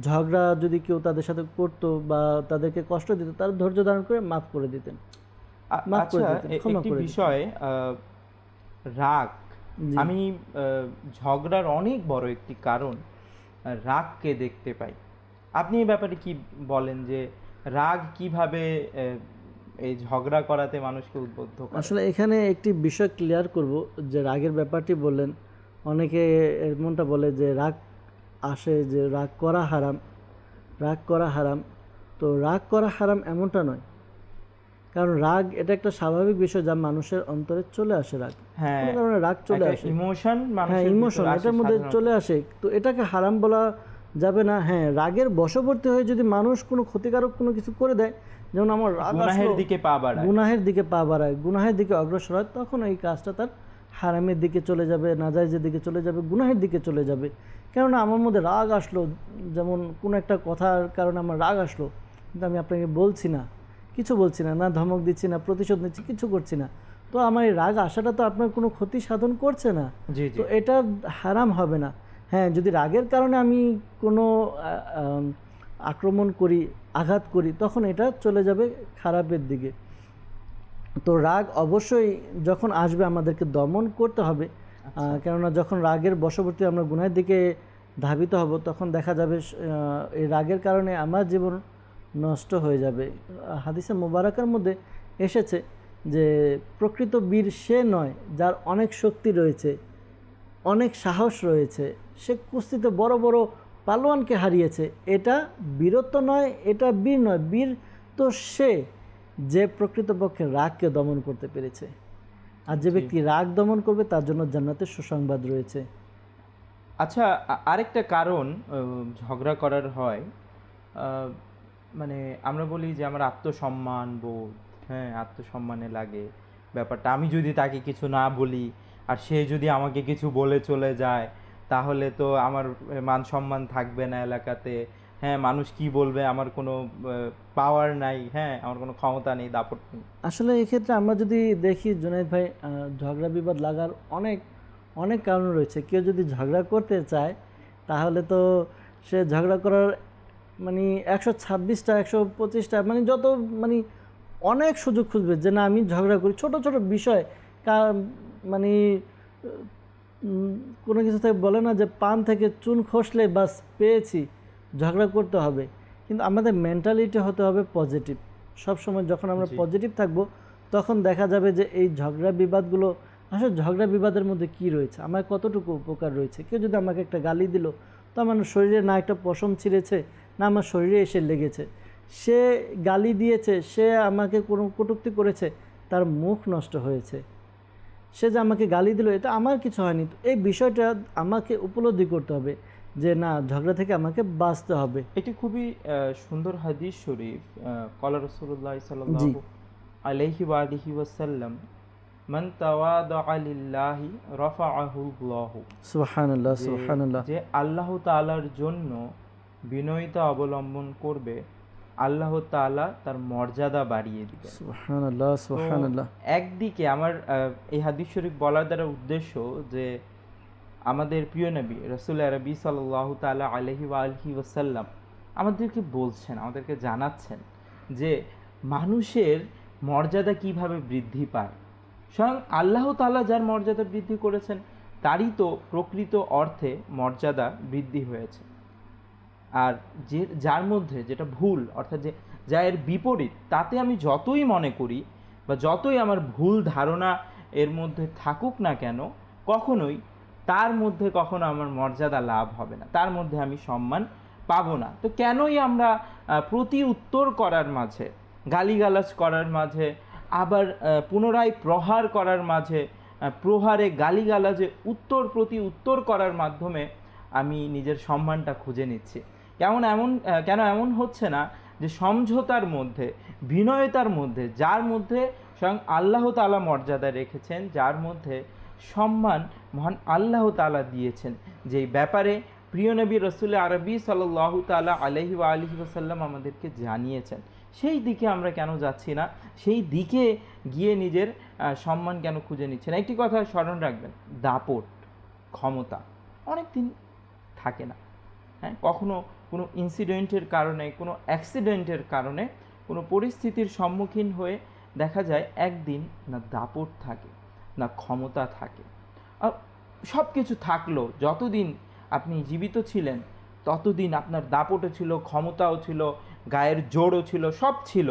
ঝগড়া যদি কেউ তাদের সাথে করতো বা তাদেরকে কষ্ট দিত, তারা ধৈর্য ধারণ করে মাফ করে দিতেন। একটি বিষয়, রাগ, আমি ঝগড়ার অনেক বড় একটি কারণ রাগকে দেখতে পাই। আপনি এই ব্যাপারে কি বলেন যে রাগ কিভাবে এই ঝগড়া করাতে মানুষকে উদ্বুদ্ধ করে? আসলে এখানে একটি বিষয় ক্লিয়ার করব যে রাগের ব্যাপারটি বললেন, অনেকে এমনটা বলে যে রাগ আসে, যে রাগ করা হারাম, রাগ করা হারাম। তো রাগ করা হারাম এমনটা নয়, কারণ রাগ এটা একটা স্বাভাবিক বিষয় যা মানুষের অন্তরে চলে আসে। রাগ কোনো কারণে রাগ চলে আসে, ইমোশন, এটার মধ্যে চলে আসে। তো এটাকে হারাম বলা যাবে না। হ্যাঁ, রাগের বশবর্তী হয়ে যদি মানুষ কোনো ক্ষতিকারক কোনো কিছু করে দেয়, যেমন আমার রাগ গুনাহের দিকে পা বাড়ায়, গুনাহের দিকে অগ্রসর হয়, তখন এই কাজটা তার হারামের দিকে চলে যাবে, নাজায়েজের দিকে চলে যাবে, গুনাহের দিকে চলে যাবে। কেননা আমার মধ্যে রাগ আসলো, যেমন কোনো একটা কথার কারণে আমার রাগ আসলো, কিন্তু আমি আপনাকে বলছি না, কিছু বলছি না, না ধমক দিচ্ছি, না প্রতিশোধ নিচ্ছি, কিছু করছি না, তো আমার এই রাগ আসাটা তো আপনার কোনো ক্ষতি সাধন করছে না, তো এটা হারাম হবে না। হ্যাঁ, যদি রাগের কারণে আমি কোনো আক্রমণ করি, আঘাত করি, তখন এটা চলে যাবে খারাপের দিকে। তো রাগ অবশ্যই যখন আসবে আমাদেরকে দমন করতে হবে, কেননা যখন রাগের বশবর্তী আমরা গুনাহের দিকে ধাবিত হব, তখন দেখা যাবে এই রাগের কারণে আমার জীবন নষ্ট হয়ে যাবে। হাদিসে মুবারাকার মধ্যে এসেছে যে প্রকৃত বীর সে নয় যার অনেক শক্তি রয়েছে, অনেক সাহস রয়েছে, সে কুস্তিতে বড় বড় পালোয়ানকে হারিয়েছে, এটা বীরত্ব নয়, এটা বীর নয়। বীর তো সে যে প্রকৃতপক্ষে রাগকে দমন করতে পেরেছে, আর যে ব্যক্তি রাগ দমন করবে তার জন্য জান্নাতের সুসংবাদ রয়েছে। আচ্ছা, আরেকটা কারণ ঝগড়া করার হয়, মানে আমরা বলি যে আমার আত্মসম্মান বোধ, হ্যাঁ, আত্মসম্মানে লাগে ব্যাপারটা। আমি যদি তাকে কিছু না বলি আর সে যদি আমাকে কিছু বলে চলে যায়, তাহলে তো আমার মান সম্মান থাকবে না এলাকাতে। হ্যাঁ, মানুষ কি বলবে, আমার কোনো পাওয়ার নাই, হ্যাঁ, আমার কোনো ক্ষমতা নেই, দাপট নেই। আসলে এক্ষেত্রে আমরা যদি দেখি জুনায়েদ ভাই, ঝগড়া বিবাদ লাগার অনেক অনেক কারণ রয়েছে। কেউ যদি ঝগড়া করতে চায় তাহলে তো সে ঝগড়া করার মানে 126টা 125টা মানে যত মানে অনেক সুযোগ খুঁজবে যে না আমি ঝগড়া করি। ছোট ছোট বিষয় মানে কোনো কিছু থেকে বলে না যে পান থেকে চুন খসলে বাস পেয়েছি, ঝগড়া করতে হবে। কিন্তু আমাদের মেন্টালিটি হতে হবে পজিটিভ। সবসময় যখন আমরা পজিটিভ থাকবো তখন দেখা যাবে যে এই ঝগড়া বিবাদগুলো আসলে ঝগড়া বিবাদের মধ্যে কি রয়েছে, আমার কতটুকু উপকার রয়েছে। কেউ যদি আমাকে একটা গালি দিল, তো আমার শরীরে না একটা পশম ছিঁড়েছে, না আমার শরীরে এসে লেগেছে। সে গালি দিয়েছে, সে আমাকে কোনো কটূক্তি করেছে, তার মুখ নষ্ট হয়েছে, সে যে আমাকে গালি দিল এটা আমার কিছু হয়নি। তো এই বিষয়টা আমাকে উপলব্ধি করতে হবে যে না, ঝগড়া থেকে আমাকে বাঁচতে হবে। এটি খুবই সুন্দর হাদিস শরীফ। ক্বালা রাসূলুল্লাহ সাল্লাল্লাহু আলাইহি ওয়া আলিহি ওয়াসাল্লাম, মান তাওয়াদাআ লিল্লাহি রাফাআহু আল্লাহু। সুবহানাল্লাহ, সুবহানাল্লাহ। যে আল্লাহ তাআলার জন্য বিনয়তা অবলম্বন করবে, আল্লাহ তাআলা তার মর্যাদা বাড়িয়ে দিবেন। সুবহানাল্লাহ, সুবহানাল্লাহ। একদিকে আমার এই হাদিস শরীফ বলার দ্বারা উদ্দেশ্য যে আমাদের প্রিয় নবী রাসূল আরবি সাল্লাল্লাহু তাআলা আলাইহি ওয়া আলিহি ওয়াসাল্লাম আমাদেরকে বলছেন, আমাদেরকে জানাচ্ছেন যে মানুষের মর্যাদা কিভাবে বৃদ্ধি পায়। স্বয়ং আল্লাহ তাআলা যার মর্যাদা বৃদ্ধি করেছেন, তারই তো প্রকৃত অর্থে মর্যাদা বৃদ্ধি হয়েছে। আর যার মধ্যে যেটা ভুল, অর্থাৎ যে যা এর বিপরীত, তাতে আমি যতই মনে করি বা যতই আমার ভুল ধারণা এর মধ্যে থাকুক না কেন, কখনোই তার মধ্যে কখনো আমার মর্যাদা লাভ হবে না, তার মধ্যে আমি সম্মান পাবো না। তো কেনই আমরা প্রতি উত্তর করার মাঝে, গালিগালাজ করার মাঝে, আবার পুনরায় প্রহার করার মাঝে, প্রহারে গালিগালাজে উত্তর প্রতি উত্তর করার মাধ্যমে আমি নিজের সম্মানটা খুঁজে নিচ্ছি? কেন এমন হচ্ছে না যে সমঝোতার মধ্যে, বিনয়তার মধ্যে, যার মধ্যে স্বয়ং আল্লাহ তাআলা মর্যাদা রেখেছেন, যার মধ্যে সম্মান মহান আল্লাহ তাআলা দিয়েছেন, যেই ব্যাপারে প্রিয় নবী রাসূল আরবি সাল্লাল্লাহু তাআলা আলাইহি ওয়া আলিহি ওয়াসাল্লাম আমাদেরকে জানিয়েছেন, সেই দিকে আমরা কেন যাচ্ছি না? সেই দিকে গিয়ে নিজের সম্মান কেন খুঁজে নিচ্ছি না? একটি কথা স্মরণ রাখবেন, দাপট, ক্ষমতা অনেক দিন থাকে না। হ্যাঁ, কখনো কোনো ইনসিডেন্টের কারণে, কোনো অ্যাক্সিডেন্টের কারণে, কোনো পরিস্থিতির সম্মুখীন হয়ে দেখা যায় একদিন না দাপট থাকে, না ক্ষমতা থাকে। সব কিছু থাকলো, যতদিন আপনি জীবিত ছিলেন ততদিন আপনার দাপটও ছিল, ক্ষমতাও ছিল, গায়ের জোরও ছিল, সব ছিল,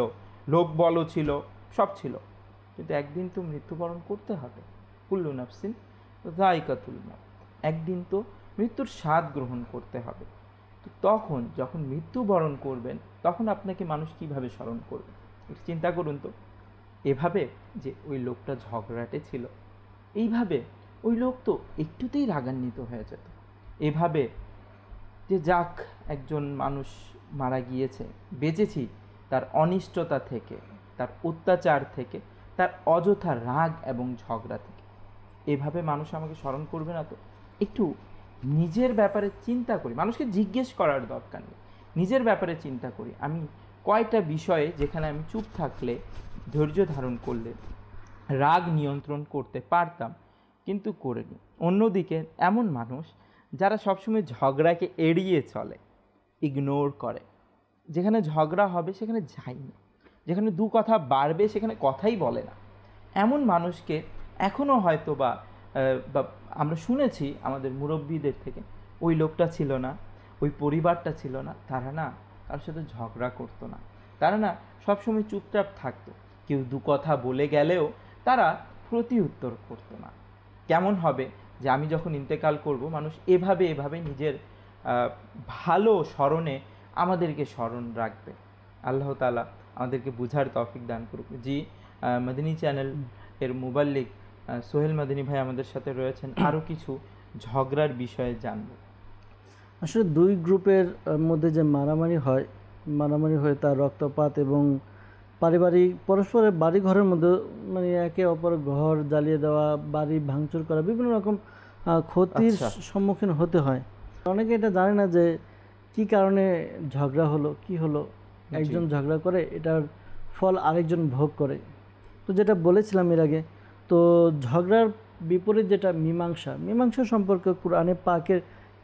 লোকবলও ছিল, সব ছিল। কিন্তু একদিন তো মৃত্যুবরণ করতে হবে। কুল্লু নাফসিন যায়কাতুল মউত, একদিন তো মৃত্যুর স্বাদ গ্রহণ করতে হবে। তো তখন যখন মৃত্যুবরণ করবেন, তখন আপনাকে মানুষ কিভাবে স্মরণ করবে? একটু চিন্তা করুন তো। এভাবে যে ওই লোকটা ঝগড়াটে ছিল, এইভাবে ওই লোক তো একটুতেই রাগান্বিত হয়ে যেত। এভাবে যে যাক, একজন মানুষ মারা গিয়েছে, বেঁচেছি তার অনিষ্টতা থেকে, তার অত্যাচার থেকে, তার অযথা রাগ এবং ঝগড়া থেকে। এভাবে মানুষ আমাকে স্মরণ করবে না তো? একটু নিজের ব্যাপারে চিন্তা করি। মানুষকে জিজ্ঞেস করার দরকার নেই, নিজের ব্যাপারে চিন্তা করি। আমি কয়টা বিষয়ে যেখানে আমি চুপ থাকলে, ধৈর্য ধারণ করলে রাগ নিয়ন্ত্রণ করতে পারতাম, কিন্তু করিনি। অন্যদিকে এমন মানুষ যারা সবসময় ঝগড়াকে এড়িয়ে চলে, ইগনোর করে, যেখানে ঝগড়া হবে সেখানে যায় না, যেখানে দু কথা বাড়বে সেখানে কথাই বলে না, এমন মানুষকে এখনও হয়তো বা আমরা শুনেছি আমাদের মুরব্বীদের থেকে, ওই লোকটা ছিল না, ওই পরিবারটা ছিল না, তারা না কারোর সাথে ঝগড়া করতো না, তারা না সবসময় চুপচাপ থাকতো। কেউ দু কথা বলে গেলেও তারা প্রতি উত্তর করতো না। কেমন হবে যে আমি যখন ইন্তেকাল করব, মানুষ এভাবে নিজের ভালো স্মরণে আমাদেরকে স্মরণ রাখবে। আল্লাহ তাআলা আমাদেরকে বুঝার তৌফিক দান করুক। জি, মদিনী চ্যানেল এর মুবাল্লিগ সোহেল মাদানী ভাই আমাদের সাথে রয়েছেন, আরও কিছু ঝগড়ার বিষয়ে জানব। আসলে দুই গ্রুপের মধ্যে যে মারামারি হয় তার রক্তপাত এবং পারিবারিক পরস্পরের বাড়ি ঘরের মধ্যে মানে একে অপরের ঘর জ্বালিয়ে দেওয়া, বাড়ি ভাঙচুর করা, বিভিন্ন রকম ক্ষতির সম্মুখীন হতে হয়। অনেকে এটা জানে না যে কি কারণে ঝগড়া হলো, কি হলো। একজন ঝগড়া করে, এটার ফল আরেকজন ভোগ করে। তো যেটা বলেছিলাম এর আগে, তো ঝগড়ার বিপরীত যেটা মীমাংসা সম্পর্কে কুরআনে পাকের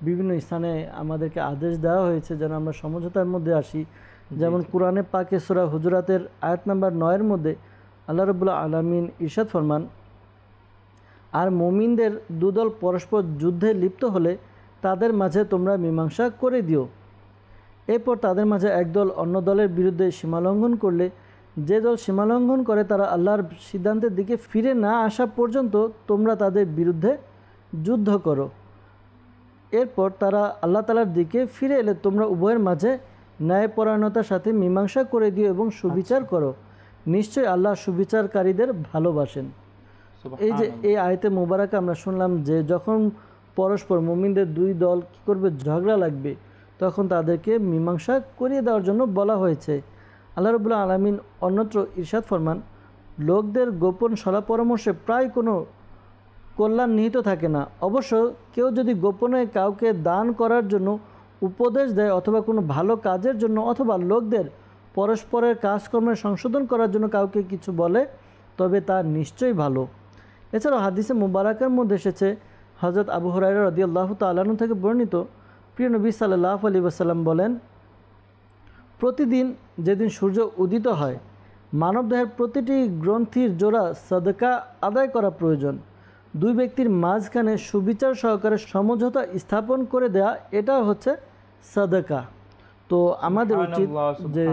বিভিন্ন স্থানে আমাদেরকে আদেশ দেওয়া হয়েছে যেন আমরা সমঝোতার মধ্যে আসি। যেমন কুরআনে পাকে সূরা হুজুরাতের আয়াত নাম্বার 9 মধ্যে আল্লাহ রাব্বুল আলামিন ইরশাদ ফরমান, আর মুমিনদের দুদল পরস্পর যুদ্ধে লিপ্ত হলে তাদের মাঝে তোমরা মীমাংসা করে দিও। এরপর তাদের মাঝে একদল অন্য দলের বিরুদ্ধে সীমালঙ্ঘন করলে যে দল সীমালঙ্ঘন করে তারা আল্লাহর সিদ্ধান্তের দিকে ফিরে না আসা পর্যন্ত তোমরা তাদের বিরুদ্ধে যুদ্ধ করো। এরপর তারা আল্লাহ তাআলার দিকে ফিরে এলে তোমরা উভয়ের মাঝে ন্যায়পরায়ণতার সাথে মীমাংসা করে দিও এবং সুবিচার করো। নিশ্চয়ই আল্লাহ সুবিচারকারীদের ভালোবাসেন। এই যে এই আয়াতে মোবারকে আমরা শুনলাম যে যখন পরস্পর মুমিনদের দুই দল কী করবে, ঝগড়া লাগবে, তখন তাদেরকে মীমাংসা করিয়ে দেওয়ার জন্য বলা হয়েছে। আল্লাহ রাব্বুল আলামিন অন্যত্র ইরশাদ ফরমান, লোকদের গোপন সলা পরামর্শে প্রায় কোনো কল্যাণ নিহিত থাকে না। অবশ্য কেউ যদি গোপনে কাউকে দান করার জন্য উপদেশ দেয় অথবা কোনো ভালো কাজের জন্য অথবা লোকদের পরস্পরের কাজকর্মের সংশোধন করার জন্য কাউকে কিছু বলে, তবে তা নিশ্চয়ই ভালো। এছাড়াও হাদিসে মুবারাকের মধ্যে এসেছে, হযরত আবু হুরায়রা রাদিয়াল্লাহু তাআলা আনহু থেকে বর্ণিত, প্রিয় নবী সাল্লাল্লাহু আলাইহি ওয়াসাল্লাম বলেন, প্রতিদিন যেদিন সূর্য উদিত হয় মানবদেহের প্রতিটি গ্রন্থির জোড়া সাদকা আদায় করা প্রয়োজন। দুই ব্যক্তির মাঝখানে সুবিচার সহকারে সমঝোতা স্থাপন করে দেয়া, এটা হচ্ছে সাদকা। তো আমাদের উচিত যে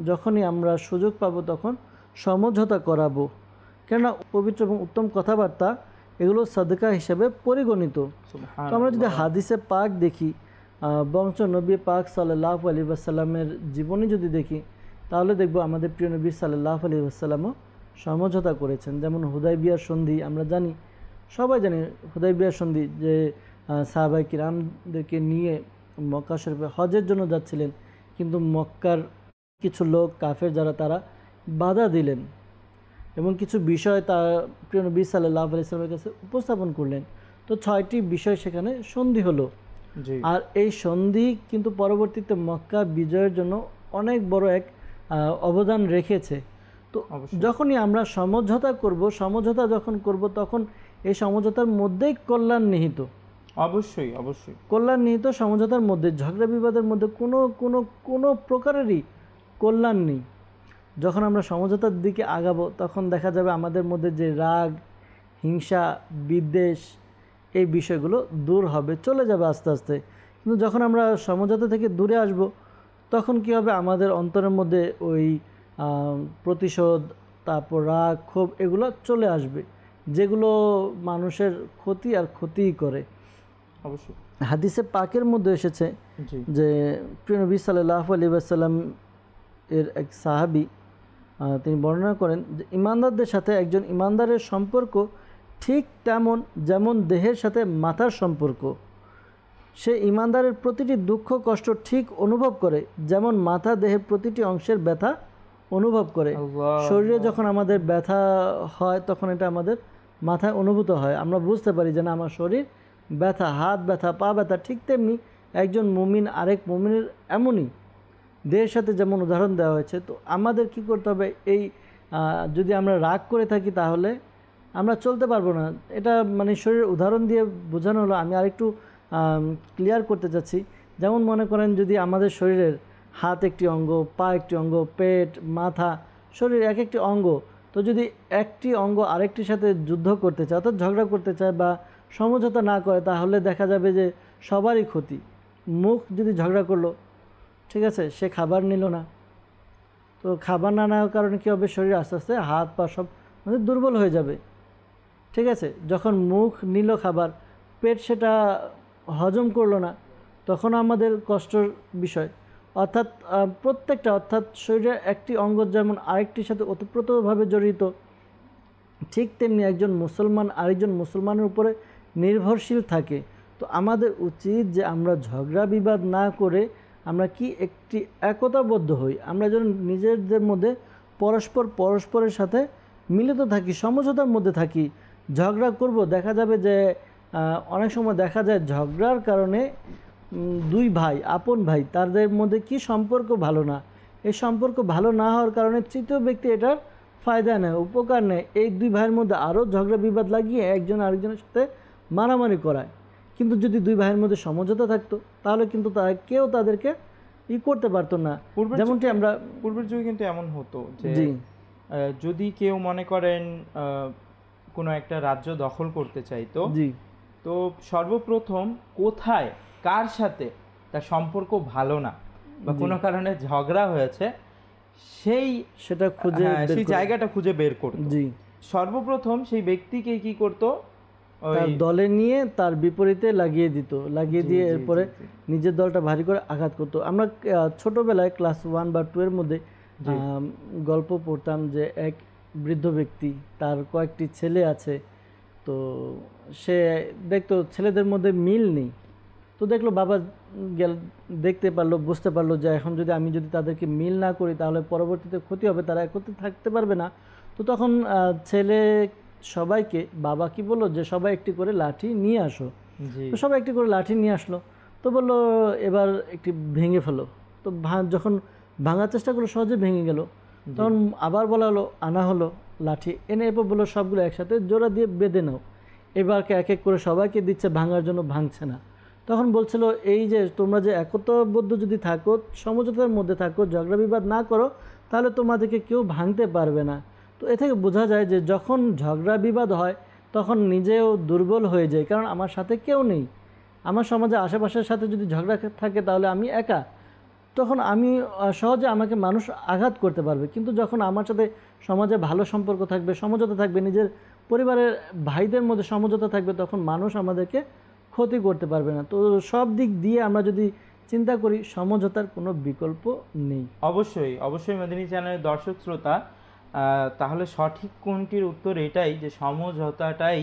যখনই আমরা সুযোগ পাবো তখন সমঝোতা করাবো, কেননা পবিত্র এবং উত্তম কথাবার্তা এগুলো সাদকা হিসেবে পরিগণিত। তো আমরা যদি হাদিসে পাক দেখি, বংশ নবী পাক সাল্লাল্লাহু আলাইহি ওয়াসাল্লামের জীবনী যদি দেখি, তাহলে দেখব আমাদের প্রিয় নবী সাল্লাল্লাহু আলাইহি ওয়াসাল্লামও সমঝোতা করেছেন। যেমন হুদাইবিয়ার সন্ধি আমরা জানি, সবাই জানি হুদাইবিয়ার সন্ধি, যে সাহাবায়ে কিরামদেরকে নিয়ে মক্কা শরীফে হজের জন্য যাচ্ছিলেন, কিন্তু মক্কার কিছু লোক কাফের যারা তারা বাধা দিলেন এবং কিছু বিষয় তার প্রিয় নবী সাল্লাল্লাহু আলাইহি ওয়াসাল্লামের কাছে উপস্থাপন করলেন। তো 6টি বিষয় সেখানে সন্ধি হলো। আর এই সন্ধি কিন্তু পরবর্তীতে মক্কা বিজয়ের জন্য অনেক বড় এক অবদান রেখেছে। তো যখনই আমরা সমঝোতা করব, সমঝোতা যখন করব, তখন এই সমঝোতার মধ্যেই কল্যাণ নিহিত। অবশ্যই অবশ্যই কল্যাণ নিহিত সমঝোতার মধ্যে, ঝগড়া বিবাদের মধ্যে কোনো প্রকারেরই কল্যাণ নেই। যখন আমরা সমঝোতার দিকে আগাবো তখন দেখা যাবে আমাদের মধ্যে যে রাগ, হিংসা, বিদ্বেষ, এই বিষয়গুলো দূর হবে, চলে যাবে আস্তে আস্তে। কিন্তু যখন আমরা সমঝোতা থেকে দূরে আসব, তখন কি হবে, আমাদের অন্তরের মধ্যে ওই প্রতিশোধ, তারপর রাগ, ক্ষোভ, এগুলো চলে আসবে, যেগুলো মানুষের ক্ষতি আর ক্ষতিই করে। অবশ্যই হাদিসে পাকের মধ্যে এসেছে যে প্রিয় নবী সাল্লাল্লাহু আলাইহি ওয়াসাল্লাম এর এক সাহাবী তিনি বর্ণনা করেন যে ইমানদারদের সাথে একজন ইমানদারের সম্পর্ক ঠিক তেমন যেমন দেহের সাথে মাথার সম্পর্ক। সে ইমানদারের প্রতিটি দুঃখ কষ্ট ঠিক অনুভব করে যেমন মাথা দেহের প্রতিটি অংশের ব্যথা অনুভব করে। শরীরে যখন আমাদের ব্যথা হয় তখন এটা আমাদের মাথায় অনুভূত হয়, আমরা বুঝতে পারি যে না আমার শরীর ব্যথা, হাত ব্যথা, পা ব্যথা। ঠিক তেমনি একজন মুমিন আরেক মুমিনের এমনই, দেহের সাথে যেমন উদাহরণ দেওয়া হয়েছে। তো আমাদের কি করতে হবে, এই যদি আমরা রাগ করে থাকি তাহলে আমরা চলতে পারবো না। এটা মানে শরীরের উদাহরণ দিয়ে বোঝানো হলো। আমি আরেকটু ক্লিয়ার করতে চাচ্ছি। যেমন মনে করেন যদি আমাদের শরীরের হাত একটি অঙ্গ, পা একটি অঙ্গ, পেট, মাথা, শরীর এক একটি অঙ্গ, তো যদি একটি অঙ্গ আরেকটির সাথে যুদ্ধ করতে চায়, অর্থাৎ ঝগড়া করতে চায় বা সমঝোতা না করে, তাহলে দেখা যাবে যে সবারই ক্ষতি। মুখ যদি ঝগড়া করলো, ঠিক আছে, সে খাবার নিল না, তো খাবার না নেওয়ার কারণে কী হবে, শরীর আস্তে আস্তে হাত পা সব মানে দুর্বল হয়ে যাবে। ঠিক আছে, যখন মুখ নিল খাবার, পেট সেটা হজম করলো না, তখন আমাদের কষ্টের বিষয়। অর্থাৎ প্রত্যেকটা, অর্থাৎ শরীরের একটি অঙ্গ যেমন আরেকটির সাথে ওতপ্রোতভাবে জড়িত, ঠিক তেমনি একজন মুসলমান আরেকজন মুসলমানের উপরে নির্ভরশীল থাকে। তো আমাদের উচিত যে আমরা ঝগড়া বিবাদ না করে আমরা কি একটি একতাবদ্ধ হই, আমরা যেন নিজেদের মধ্যে পরস্পরের সাথে মিলিত থাকি, সমঝোতার মধ্যে থাকি। ঝগড়া করব, দেখা যাবে যে অনেক সময় দেখা যায় ঝগড়ার কারণে দুই ভাই, আপন ভাই, তাদের মধ্যে কি সম্পর্ক ভালো না, এই সম্পর্ক ভালো না হওয়ার কারণে তৃতীয় ব্যক্তি এটার ফায়দা নেয়, উপকার নেয়, এই দুই ভাইয়ের মধ্যে আরও ঝগড়া বিবাদ লাগিয়ে একজন আরেকজনের সাথে মারামারি করায়। কিন্তু যদি দুই ভাইয়ের মধ্যে সমঝোতা থাকতো তাহলে কিন্তু কেউ তাদেরকে করতে পারতো না। যেমনটি আমরা পূর্বের যুগে কিন্তু এমন হতো যে যদি কেউ মনে করেন কোনো একটা রাজ্য দখল করতে চাইতো, তো সর্বপ্রথম কোথায় কার সাথে তার সম্পর্ক ভালো না বা কোনো কারণে ঝগড়া হয়েছে, সেটা খুঁজে সেই জায়গাটা খুঁজে বের করত। জি, সর্বপ্রথম সেই ব্যক্তিকে কি করত, তার দলে নিয়ে তার বিপরীতে লাগিয়ে দিত, লাগিয়ে দিয়ে এরপরে নিজের দলটা ভারী করে আঘাত করত। আমরা ছোটবেলায় ক্লাস 1 বা 2 এর মধ্যে গল্প পড়তাম যে এক বৃদ্ধ ব্যক্তি, তার কয়েকটি ছেলে আছে, তো সে দেখতো ছেলেদের মধ্যে মিল নেই, তো দেখলো বাবা গেল, দেখতে পারলো, বুঝতে পারলো যে এখন আমি যদি তাদেরকে মিল না করি তাহলে পরবর্তীতে ক্ষতি হবে, তারা একত্রে থাকতে পারবে না। তো তখন ছেলে সবাইকে, বাবা কি বললো যে সবাই একটি করে লাঠি নিয়ে আসো, তো সবাই একটি করে লাঠি নিয়ে আসলো, তো বললো এবার একটি ভেঙে ফেলো। তো যখন ভাঙার চেষ্টা করলো সহজে ভেঙে গেল, তখন আবার বলা হলো, আনা হলো লাঠি এনে, এরপর বললো সবগুলো একসাথে জোড়া দিয়ে বেঁধে নাও। এবারকে এক এক করে সবাইকে দিচ্ছে, ভাঙার জন্য ভাঙছে না। তখন বলছিল এই যে তোমরা যে একতাবদ্ধ যদি থাকো, সমঝোতার মধ্যে থাকো, ঝগড়া বিবাদ না করো, তাহলে তোমাদেরকে কেউ ভাঙতে পারবে না। তো এ থেকে বোঝা যায় যে যখন ঝগড়া বিবাদ হয় তখন নিজেও দুর্বল হয়ে যায়, কারণ আমার সাথে কেউ নেই। আমার সমাজে আশেপাশের সাথে যদি ঝগড়া থাকে তাহলে আমি একা, তখন আমি সহজে আমাকে মানুষ আঘাত করতে পারবে। কিন্তু যখন আমার সাথে সমাজে ভালো সম্পর্ক থাকবে, সমঝোতা থাকবে, নিজের পরিবারের ভাইদের মধ্যে সমঝোতা থাকবে, তখন মানুষ আমাদেরকে ক্ষতি করতে পারবে না। তো সব দিক দিয়ে আমরা যদি চিন্তা করি, সমঝোতার কোনো বিকল্প নেই। অবশ্যই মদিনী চ্যানেলের দর্শক শ্রোতা, তাহলে সঠিক কোনটির উত্তর এটাই যে সমঝোতাটাই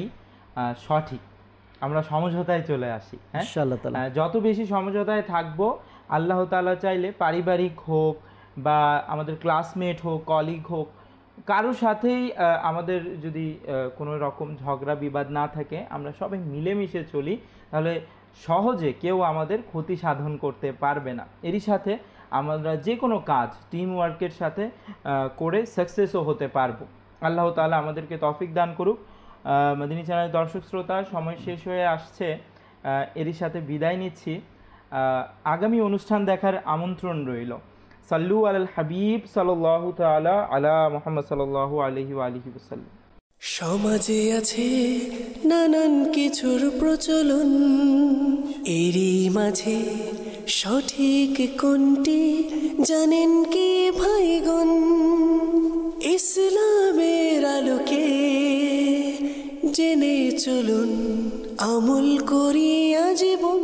সঠিক। আমরা সমঝোতায় চলে আসি, হ্যাঁ ইনশাআল্লাহ তাআলা। যত বেশি সমঝোতায় থাকবো, আল্লাহ তাআলা চাইলে পারিবারিক হোক বা আমাদের ক্লাসমেট হোক, কলিগ হোক, কারোর সাথেই আমাদের যদি কোনো রকম ঝগড়া বিবাদ না থাকে, আমরা সবাই মিলেমিশে চলি, তাহলে সহজে কেউ আমাদের ক্ষতি সাধন করতে পারবে না। এরই সাথে আমরা যে কোনো কাজ টিম ওয়ার্কের সাথে করে সাকসেসও হতে পারবো। আল্লাহ তাআলা আমাদেরকে তৌফিক দান করুক। মদিনী চ্যানেলের দর্শক শ্রোতা, সময় শেষ হয়ে আসছে, এরই সাথে বিদায় নিচ্ছি। আগামী অনুষ্ঠান দেখার আমন্ত্রণ রইল। সাল্লু আলাল হাবিব সাল্লাল্লাহু তাআলা আলা মুহাম্মদ সাল্লাল্লাহু আলাইহি ওয়া আলিহি ওয়াসাল্লাম। সমাজে আছে নানান কিছুর প্রচলন, এরই মাঝে সঠিক কোনটি জানেন কি ভাইগণ? ইসলামের আলোকে জেনে চলুন, আমল করিয়া জীবন